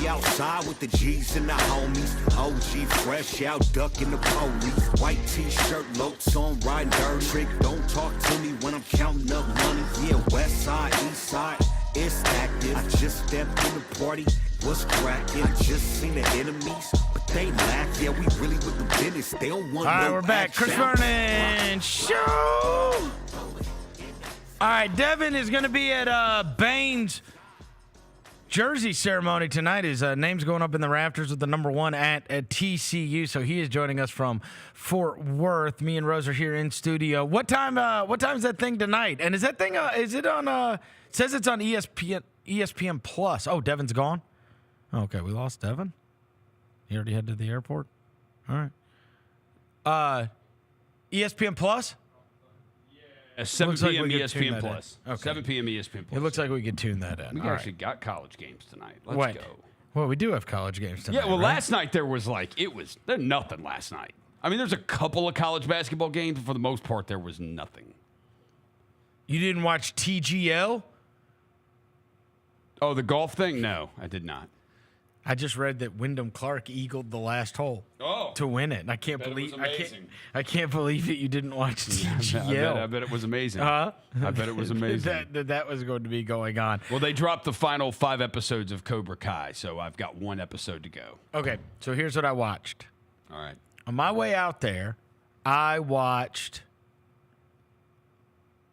Outside with the G's and the homies. OG fresh out, ducking the police. White t-shirt, locs on, riding dirt. Trick, don't talk to me when I'm counting up money. Yeah, west side, east side, it's active. I just stepped in the party, what's cracking? I just seen the enemies, but they laugh. Yeah, we really with the business. They don't want All right, no we're back. action. Chris Vernon Show. All right, Devin is going to be at Bane's jersey ceremony tonight. His name's going up in the rafters with the number 1 at TCU. So he is joining us from Fort Worth. Me and Rose are here in studio. What time is that thing tonight? And is that thing is it on it says it's on ESPN Plus. Oh, Devin's gone? Okay, we lost Devin. He already headed to the airport. All right. ESPN Plus? 7 Looks like p.m. we could ESPN tune Plus. that in. Okay. 7 p.m. ESPN Plus. It looks like we could tune that in. We All actually right. got college games tonight. Let's Wait. go. Well, we do have college games tonight. Yeah, well, right? last night there's nothing last night. I mean, there's a couple of college basketball games, but for the most part, there was nothing. You didn't watch TGL? Oh, the golf thing? No, I did not. I just read that Wyndham Clark eagled the last hole to win it, and I can't believe I can't believe that you didn't watch TGL. I bet it was amazing. Huh? I bet it was amazing. that was going to be going on. Well, they dropped the final 5 episodes of Cobra Kai, so I've got 1 episode to go. Okay, so here's what I watched. All right. On my way out there, I watched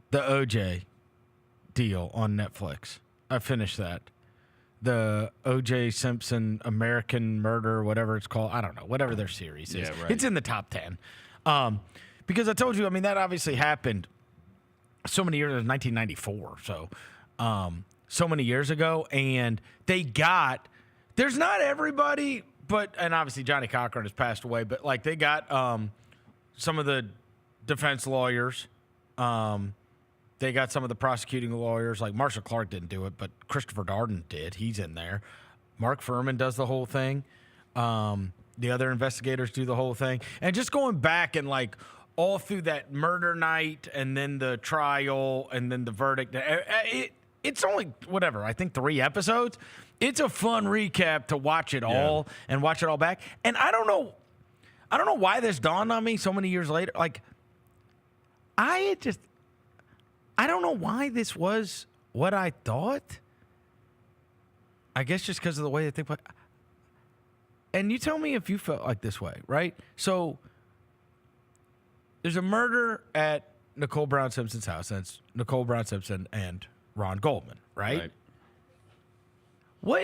the OJ deal on Netflix. I finished that. The OJ Simpson American Murder, whatever it's called. I don't know, whatever their series is. Yeah, right. It's in the top 10. Because I told you, I mean, that obviously happened so many years, it was 1994. So many years ago. And there's not everybody, and obviously Johnny Cochran has passed away, but like they got some of the defense lawyers. They got some of the prosecuting lawyers, like Marshall Clark didn't do it, but Christopher Darden did. He's in there. Mark Furman does the whole thing. The other investigators do the whole thing. And just going back and like all through that murder night and then the trial and then the verdict, it's only, whatever, I think 3 episodes. It's a fun recap to watch it all and watch it all back. And I don't know why this dawned on me so many years later. Like, I don't know why this was what I thought. I guess just because of the way they think. But, and you tell me if you felt like this way, right? So there's a murder at Nicole Brown Simpson's house. And it's Nicole Brown Simpson and Ron Goldman, right? What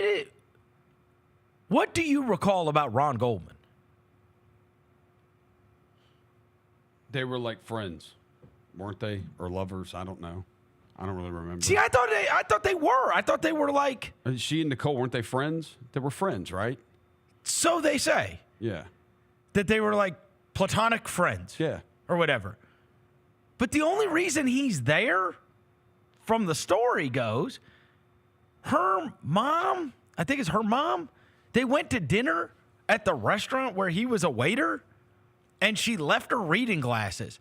do you recall about Ron Goldman? They were like friends, weren't they? Or lovers? I don't know. I don't really remember. See, I thought they were. I thought they were like. She and Nicole, weren't they friends? They were friends, right? So they say. Yeah. That they were like platonic friends. Yeah. Or whatever. But the only reason he's there, from the story goes, her mom, I think it's her mom, they went to dinner at the restaurant where he was a waiter, and she left her reading glasses.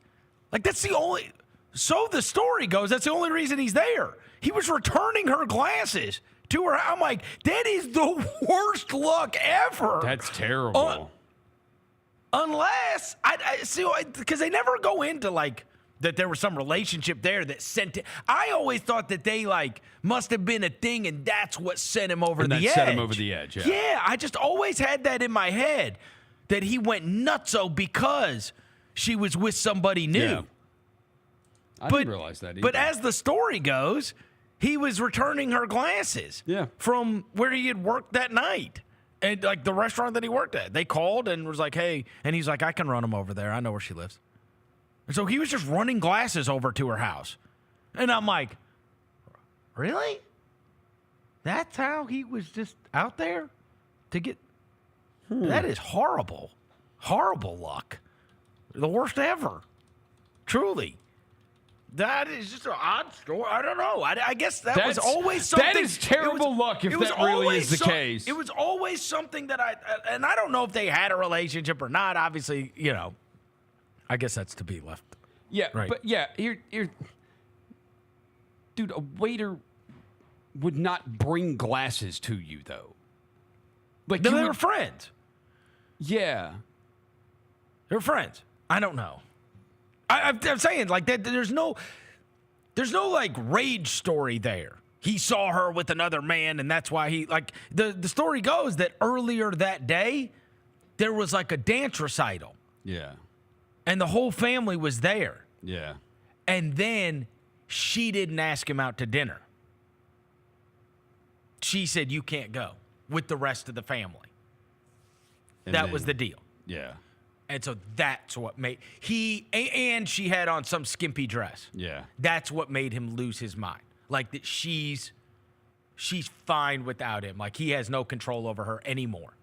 Like, that's the only, so the story goes, that's the only reason he's there. He was returning her glasses to her. I'm like, that is the worst luck ever. That's terrible. Unless, I see, because they never go into, like, that there was some relationship there that sent it. I always thought that they, like, must have been a thing, and that's what sent him over the edge. Set him over the edge, yeah. Yeah, I just always had that in my head, that he went nutso because she was with somebody new. Yeah. I didn't realize that either. But as the story goes, he was returning her glasses from where he had worked that night. And like the restaurant that he worked at, they called and was like, hey, and he's like, I can run them over there. I know where she lives. And so he was just running glasses over to her house. And I'm like, really? That's how he was just out there to get. That is horrible. Horrible luck. The worst ever. Truly. That is just an odd story. I don't know. I guess that was always something. That is terrible luck if that really is the case. It was always something that and I don't know if they had a relationship or not. Obviously, I guess that's to be left. Yeah, right. But yeah, dude, a waiter would not bring glasses to you though. Like they were friends. Yeah, they were friends. I don't know. I'm saying like that. There's no like rage story there. He saw her with another man, and that's why he like the story goes that earlier that day there was like a dance recital. Yeah, and the whole family was there. Yeah, and then she didn't ask him out to dinner. She said you can't go with the rest of the family. That was the deal. Yeah. And so that's what made and she had on some skimpy dress. Yeah. That's what made him lose his mind. Like that she's fine without him. Like he has no control over her anymore.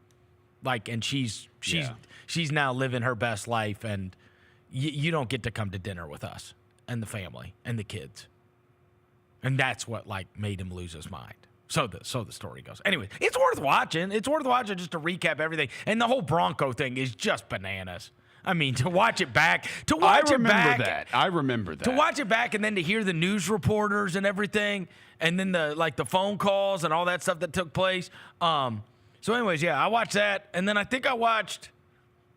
Like, and she's now living her best life, and you don't get to come to dinner with us and the family and the kids. And that's what like made him lose his mind. So the story goes. Anyway, it's worth watching. It's worth watching just to recap everything. And the whole Bronco thing is just bananas. I mean, to watch it back. I remember that. To watch it back and then to hear the news reporters and everything, and then the phone calls and all that stuff that took place. So anyways, yeah, I watched that. And then I think I watched,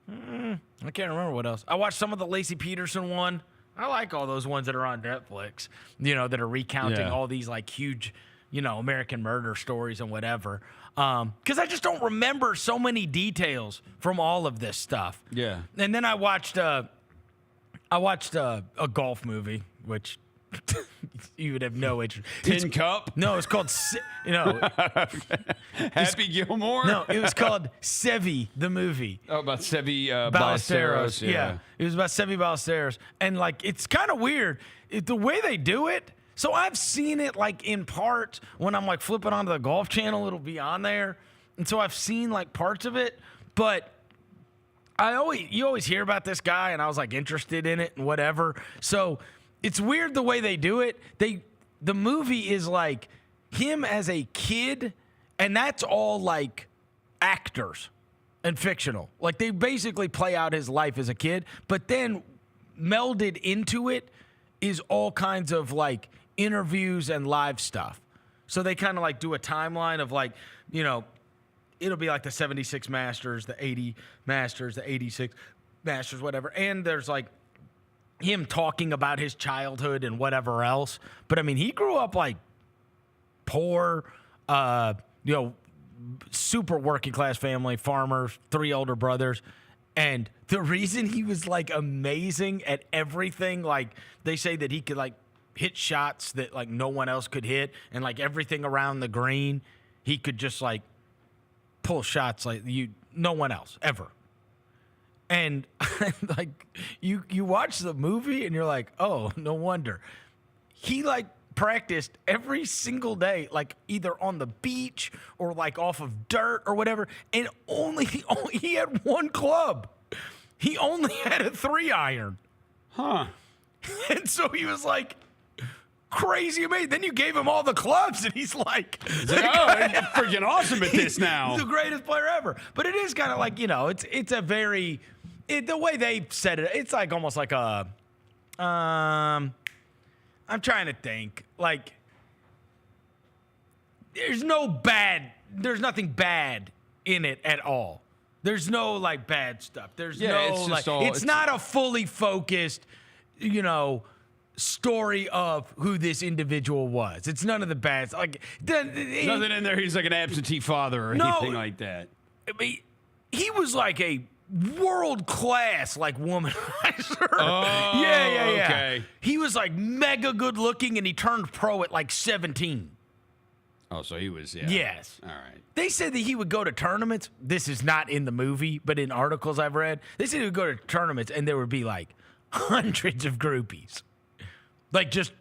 I can't remember what else. I watched some of the Lacey Peterson one. I like all those ones that are on Netflix, that are recounting all these like huge, American murder stories and whatever. Because I just don't remember so many details from all of this stuff. Yeah. And then I watched a golf movie, which you would have no interest. Tin Cup? No, it's called, Happy Gilmore? No, it was called Sevi, the movie. Oh, about Sevi Ballesteros. Yeah. It was about Sevi Ballesteros. And like, it's kind of weird. The way they do it. So I've seen it like in parts when I'm like flipping onto the Golf Channel, it'll be on there. And so I've seen like parts of it, but you always hear about this guy, and I was like interested in it and whatever. So it's weird the way they do it. The movie is like him as a kid, and that's all like actors and fictional. Like they basically play out his life as a kid, but then melded into it is all kinds of like interviews and live stuff. So they kind of like do a timeline of like, it'll be like the 76 Masters, the 80 Masters, the 86 Masters, whatever. And there's like him talking about his childhood and whatever else. But I mean, he grew up like poor, super working class family, farmers, 3 older brothers. And the reason he was like amazing at everything, like they say that he could like hit shots that like no one else could hit, and like everything around the green, he could just like pull shots like no one else ever. And like you watch the movie and you're like, oh, no wonder. He like practiced every single day, like either on the beach or like off of dirt or whatever, and he had one club. He only had a 3-iron. Huh. And so he was like crazy amazing. Then you gave him all the clubs, and he's like, I'm freaking awesome at this now. He's the greatest player ever. But it is kind of like, it's a very, the way they said it, it's like almost like a, I'm trying to think. Like, there's nothing bad in it at all. There's no like bad stuff. There's it's not a fully focused, story of who this individual was. It's none of the bad. Like nothing in there. He's like an absentee father or anything like that. I mean, he was like a world class like womanizer. Oh, yeah. Okay. He was like mega good looking, and he turned pro at like 17. Oh, so he was, yeah. Yes. All right. They said that he would go to tournaments. This is not in the movie, but in articles I've read, they said he would go to tournaments and there would be like hundreds of groupies. Like just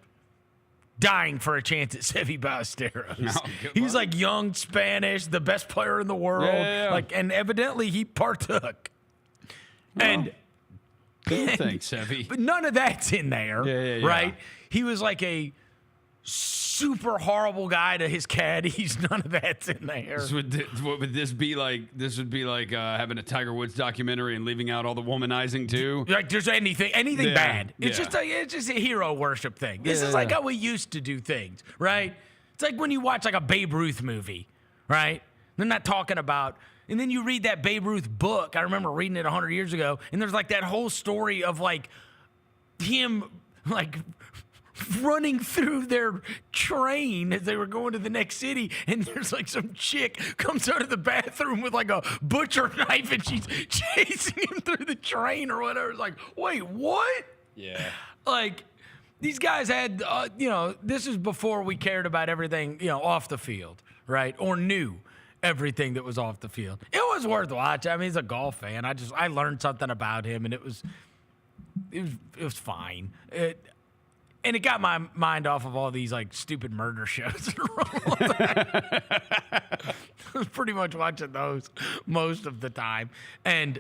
dying for a chance at Sevi Ballesteros. No, He's like young Spanish, the best player in the world. Yeah. Like, and evidently he partook. Well, and thanks, Sevi. But none of that's in there, Yeah. right? He was like a super horrible guy to his caddies. None of that's in there. What would this be like? This would be like having a Tiger Woods documentary and leaving out all the womanizing too. Like there's anything Yeah, bad. It's yeah. just a hero worship thing. This is like how we used to do things, right? It's like when you watch like a Babe Ruth movie, right? They're not talking about. And then you read that Babe Ruth book. I remember reading it 100 years ago, and there's like that whole story of like him like running through their train as they were going to the next city, and there's like some chick comes out of the bathroom with like a butcher knife and she's chasing him through the train or whatever. It's like, wait, what? Yeah. Like these guys had, this is before we cared about everything, off the field, right? Or knew everything that was off the field. It was worth watching. I mean, he's a golf fan. I learned something about him, and it was fine. And it got my mind off of all these like stupid murder shows. I was pretty much watching those most of the time. And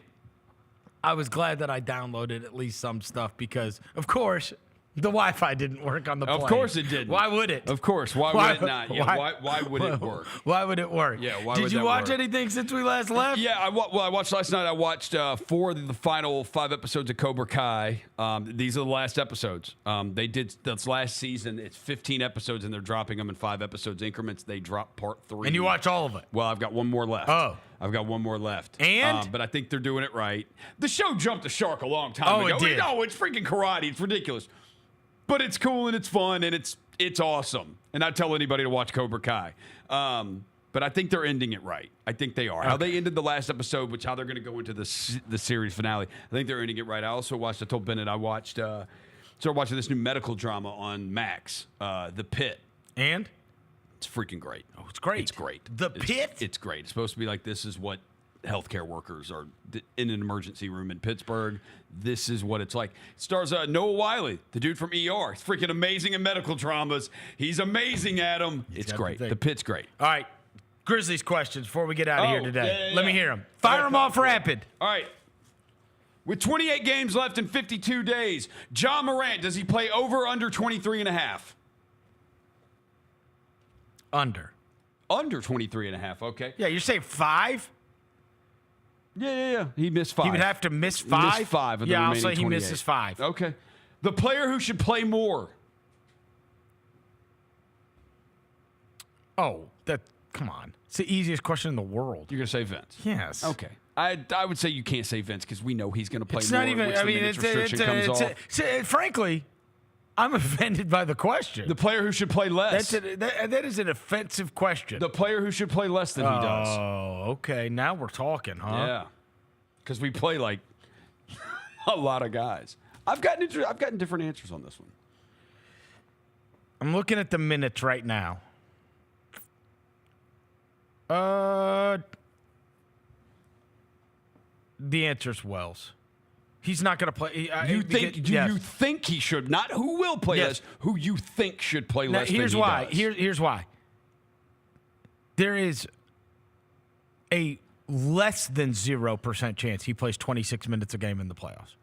I was glad that I downloaded at least some stuff because, of course, the Wi-Fi didn't work on the plane. Of course it didn't. Why would it? Of course. Why would it not? Yeah, why would it work? Why would it work? Yeah, why Did would you that watch work? anything since we last left? Yeah, I watched last night. I watched 4 of the final 5 episodes of Cobra Kai. These are the last episodes. They did this last season. It's 15 episodes, and they're dropping them in 5 episodes increments. They drop part 3. And you watch all of it? Well, I've got one more left. Oh. I've got one more left. And? But I think they're doing it right. The show jumped the shark a long time ago. It did. No, it's freaking karate. It's ridiculous. But it's cool and it's fun and it's awesome. And I tell anybody to watch Cobra Kai. But I think they're ending it right. I think they are. Okay. How they ended the last episode, which how they're going to go into the series finale. I think they're ending it right. I also watched. I told Bennett I started watching this new medical drama on Max, The Pit. And it's freaking great. Oh, it's great. It's great. The Pit. It's great. It's supposed to be like this is what healthcare workers are in an emergency room in Pittsburgh. This is what it's like. It stars Noah Wiley, the dude from ER. He's freaking amazing in medical dramas. He's amazing at them. It's great. The Pit's great. All right. Grizzlies questions before we get out of here today. Yeah. Let me hear them. Fire them off rapid. All right. With 28 games left in 52 days, John Morant, does he play over or under 23.5? Under. Under 23.5, okay. Yeah, you're saying 5? Yeah. He missed 5. He would have to miss 5? He missed 5 of the I'll remaining say he 28. misses 5. Okay. The player who should play more. Oh, come on. It's the easiest question in the world. You're going to say Vince? Yes. Okay. I would say you can't say Vince because we know he's going to play It's more. not even, once the minutes restriction comes off. Frankly, I'm offended by the question. The player who should play less. That is an offensive question. The player who should play less than he does. Oh, okay. Now we're talking, huh? Yeah. Because we play like a lot of guys. I've gotten different answers on this one. I'm looking at the minutes right now. The answer's Wells. He's not going to play. You think he should, not who will play less, who you think should play less than he does. Here's why. There is a less than 0% chance he plays 26 minutes a game in the playoffs.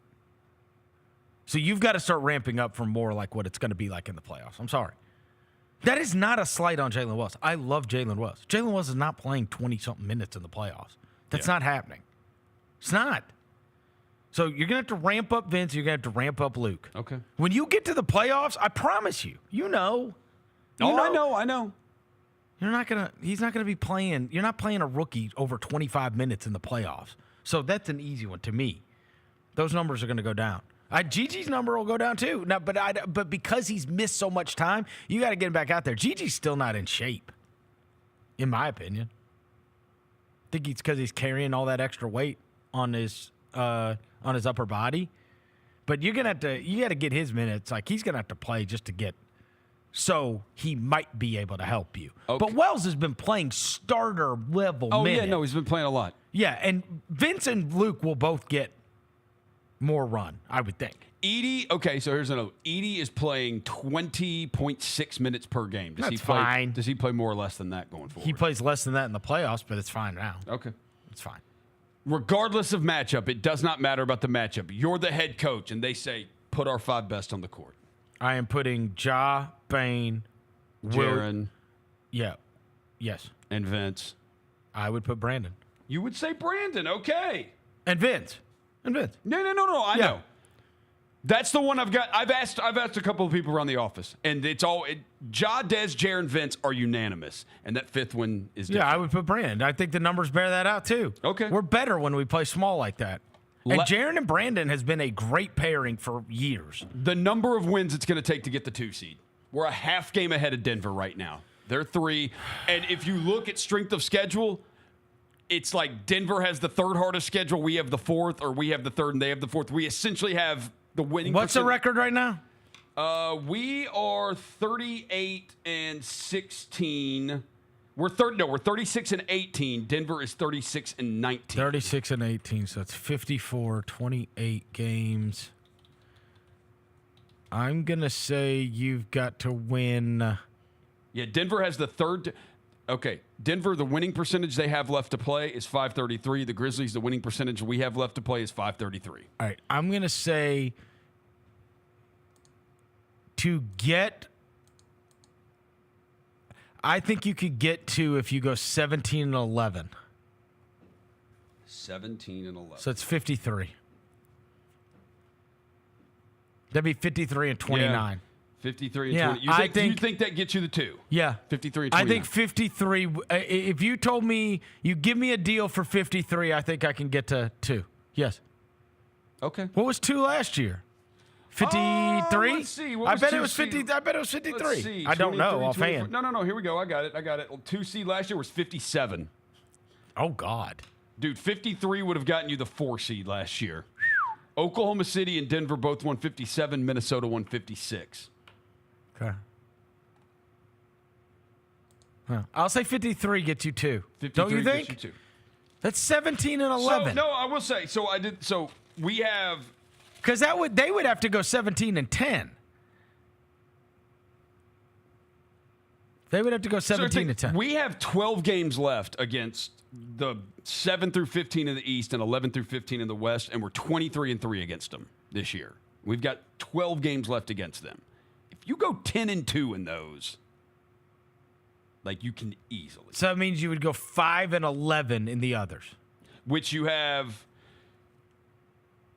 So you've got to start ramping up for more like what it's going to be like in the playoffs. I'm sorry. That is not a slight on Jaylen Wells. I love Jaylen Wells. Jaylen Wells is not playing 20-something minutes in the playoffs. That's not happening. It's not. So you're going to have to ramp up Vince. You're going to have to ramp up Luke. Okay. When you get to the playoffs, I promise you, you know. I know. He's not going to be playing. You're not playing a rookie over 25 minutes in the playoffs. So that's an easy one to me. Those numbers are going to go down. Gigi's number will go down too. Now, but because he's missed so much time, you got to get him back out there. Gigi's still not in shape, in my opinion. I think it's because he's carrying all that extra weight on his upper body. But you got to get his minutes. Like he's gonna have to play just to get So he might be able to help you. Okay. But Wells has been playing starter level minutes. Yeah, no, he's been playing a lot. Yeah, and Vince and Luke will both get more run, I would think. Edey, okay, so here's another. Edey is playing 20.6 minutes per game. That's fine. Does he play more or less than that going forward? He plays less than that in the playoffs, but it's fine now. Okay. It's fine. Regardless of matchup, it does not matter about the matchup. You're the head coach, and they say, put our 5 best on the court. I am putting Ja, Bane, Jaren. Yeah. Yes. And Vince. I would put Brandon. You would say Brandon, okay. And Vince. No, I know. That's the one I've got. I've asked a couple of people around the office, and it's all Ja, Des, Jaren, Vince are unanimous, and that 5th one is different. Yeah, I would put Brandon. I think the numbers bear that out too. Okay. We're better when we play small like that. And Jaren and Brandon has been a great pairing for years. The number of wins it's going to take to get the 2 seed. We're a half game ahead of Denver right now. They're 3. And if you look at strength of schedule, it's like Denver has the 3rd hardest schedule. We have the 4th, or we have the 3rd and they have the 4th. We essentially have the winning. What's the record right now? We are 38-16. We're 36-18. Denver is 36-19. 36-18, so it's 54, 28 games. I'm going to say you've got to win. Yeah, Denver has the 3rd. Okay, Denver, the winning percentage they have left to play is .533. The Grizzlies, the winning percentage we have left to play is .533. All right, I'm going to say to get, I think you could get to if you go 17-11. 17-11. So it's 53. That'd be 53 and 29. Yeah. 53 and 20. You think that gets you the 2? Yeah. 53 and 29. I think 53. If you told me you give me a deal for 53, I think I can get to 2. Yes. Okay. What was 2 last year? 53? Let's see. I bet it was 50. I bet it was 53. Let's see. I don't know offhand. No. Here we go. I got it. 2 seed last year was 57. Oh, God. Dude, 53 would have gotten you the 4 seed last year. Oklahoma City and Denver both won 57. Minnesota won 56. Okay. Huh. I'll say 53 gets you 2. Don't you think? Gets you 2. That's 17 and 11. So, no, I will say. So we have. Because they would have to go 17 and 10. They would have to go 17 and 10. We have 12 games left against the 7 through 15 in the East and 11 through 15 in the West, and we're 23 and 3 against them this year. We've got 12 games left against them. If you go 10 and 2 in those, like you can easily. So that means you would go 5 and 11 in the others. Which you have.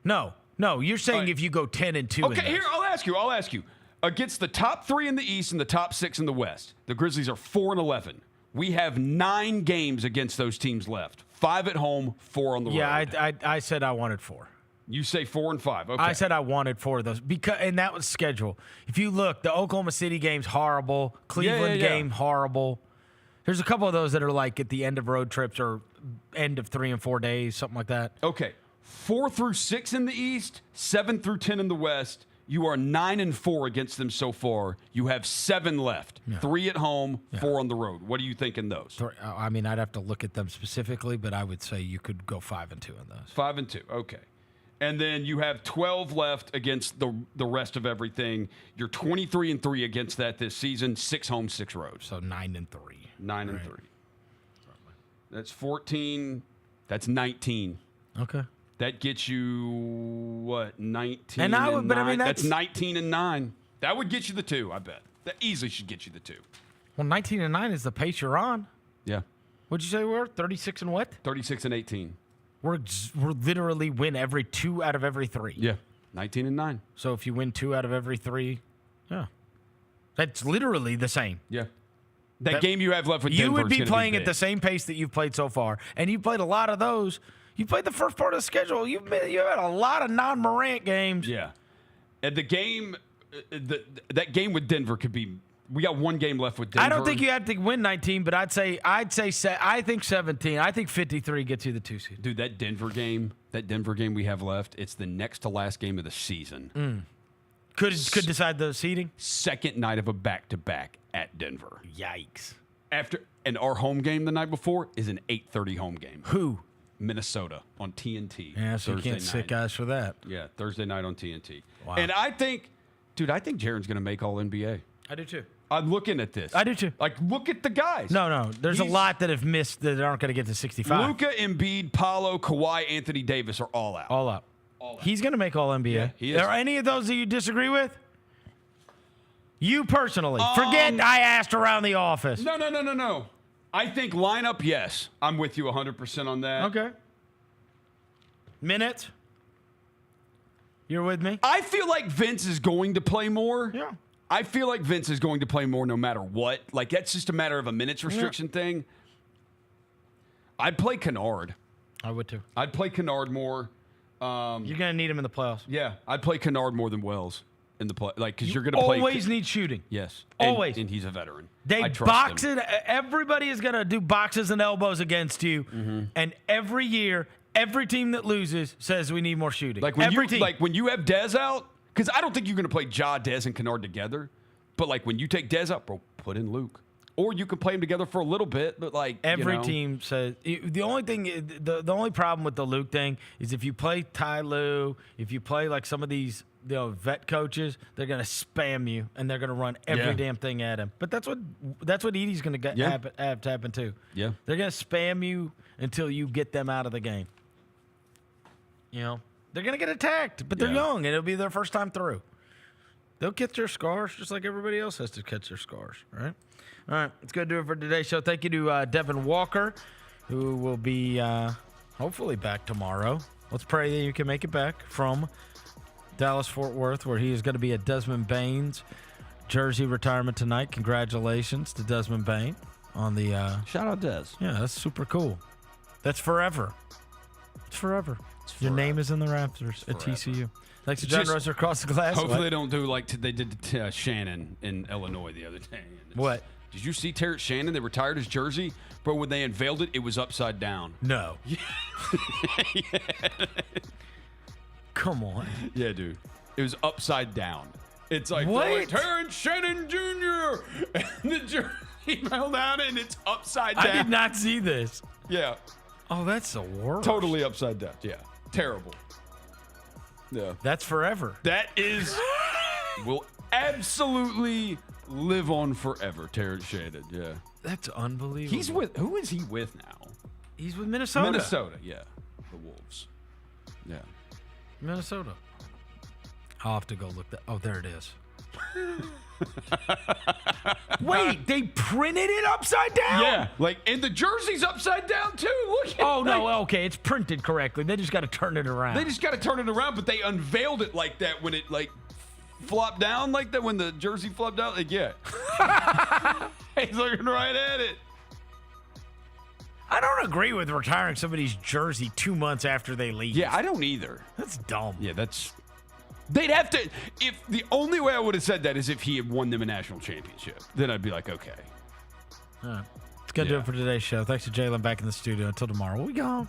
No, you're saying if you go 10 and 2. Okay, here I'll ask you. Against the top 3 in the East and the top 6 in the West, the Grizzlies are 4 and 11. We have 9 games against those teams left. 5 at home, 4 on the road. Yeah, I said I wanted 4. You say 4 and 5. Okay. I said I wanted 4 of those and that was schedule. If you look, the Oklahoma City game's horrible. Cleveland game horrible. There's a couple of those that are like at the end of road trips or end of 3 and 4 days, something like that. Okay, 4 through 6 in the East, 7 through 10 in the West. You are 9 and 4 against them so far. You have 7 left. 3 at home, 4 on the road. What do you think in those? I mean, I'd have to look at them specifically, but I would say you could go 5 and 2 in those. 5 and 2. Okay. And then you have 12 left against the rest of everything. You're 23 and 3 against that this season. 6 home, 6 road. So 9 and 3. 9 and 3. That's 14. That's 19. Okay. That gets you what? 19 and 9. But I mean that's 19 and 9. That would get you the 2, I bet. That easily should get you the 2. Well, 19 and 9 is the pace you're on. Yeah. What'd you say we're 36 and what? 36 and 18. We're literally win every 2 out of every 3. Yeah. 19 and 9. So if you win 2 out of every 3, yeah. That's literally the same. Yeah. That game you have left with Denver, you would be playing at the same pace that you've played so far, and you played a lot of those. You played the first part of the schedule. You had a lot of non-Morant games. Yeah, and the game, that game with Denver could be. We got 1 game left with Denver. I don't think you have to win 19, but I'd say I think 17. I think 53 gets you the 2 seed. Dude, that Denver game we have left. It's the next to last game of the season. Could decide the seeding. Second night of a back-to-back at Denver. Yikes. And our home game the night before is an 8:30 home game. Who? Minnesota on TNT. Yeah, so Thursday you can't sit guys for that. Yeah, Thursday night on TNT. Wow. And I think Jaren's going to make All-NBA. I do too. I'm looking at this. I do too. Like, look at the guys. No. There's a lot that have missed that aren't going to get to 65. Luka, Embiid, Paolo, Kawhi, Anthony Davis are all out. All out. He's going to make All-NBA. Yeah, he is. Are any of those that you disagree with? You personally. Forget I asked around the office. No. I think lineup, yes. I'm with you 100% on that. Okay. Minutes? You're with me? I feel like Vince is going to play more. Yeah. I feel like Vince is going to play more no matter what. Like, that's just a matter of a minutes restriction thing. I'd play Kennard. I would too. I'd play Kennard more. You're going to need him in the playoffs. Yeah, I'd play Kennard more than Wells in the play. Like, because you're going to play. Always need shooting. Yes. Always. And he's a veteran. They box it. Everybody is going to do boxes and elbows against you. Mm-hmm. And every year, every team that loses says we need more shooting. Like when every team. Like when you have Dez out, because I don't think you're going to play Ja, Dez, and Kennard together. But like when you take Dez out, bro, put in Luke. Or you can play them together for a little bit, but like every team says the only thing, the only problem with the Luke thing is if you play Ty Lue, if you play like some of these vet coaches, they're gonna spam you and they're gonna run every damn thing at him. But that's what Edey's gonna have to happen too. Yeah, they're gonna spam you until you get them out of the game. They're gonna get attacked, but they're young and it'll be their first time through. They'll catch their scars just like everybody else has to catch their scars, right? All right, let's go do it for today's show. Thank you to Devin Walker, who will be hopefully back tomorrow. Let's pray that you can make it back from Dallas-Fort Worth, where he is going to be at Desmond Bane's jersey retirement tonight. Congratulations to Desmond Bane on the shout out Des. Yeah, that's super cool. That's forever. It's forever. Your name is in the rafters at TCU. Thanks to John Roser across the glass. Hopefully they don't do like they did to Shannon in Illinois the other day. What? Did you see Terrence Shannon? They retired his jersey, but when they unveiled it, it was upside down. No. Yeah. Come on. Yeah, dude. It was upside down. It's like, what? Terrence Shannon Jr. And the jersey fell down and it's upside down. I did not see this. Yeah. Oh, that's the worst. Totally upside down. Yeah. Terrible. Yeah. That's forever. That is will absolutely live on forever, Terrence Shannon. Yeah. That's unbelievable. Who is he with now? He's with Minnesota. Minnesota, yeah. The Wolves. Yeah. Minnesota. I'll have to go look that. Oh, there it is. Wait, they printed it upside down? Yeah. And the jersey's upside down too. Look at it. Oh, no, okay. It's printed correctly. They just got to turn it around. They just got to turn it around, but they unveiled it like that when it flopped down like that when the jersey flopped out. He's looking right at it. I don't agree with retiring somebody's jersey 2 months after they leave. Yeah, I don't either. That's dumb. Yeah, they'd have to. If the only way I would have said that is if he had won them a national championship, then I'd be like, okay. All right. Let's go do it for today's show. Thanks to Jaylen back in the studio. Until tomorrow, we go.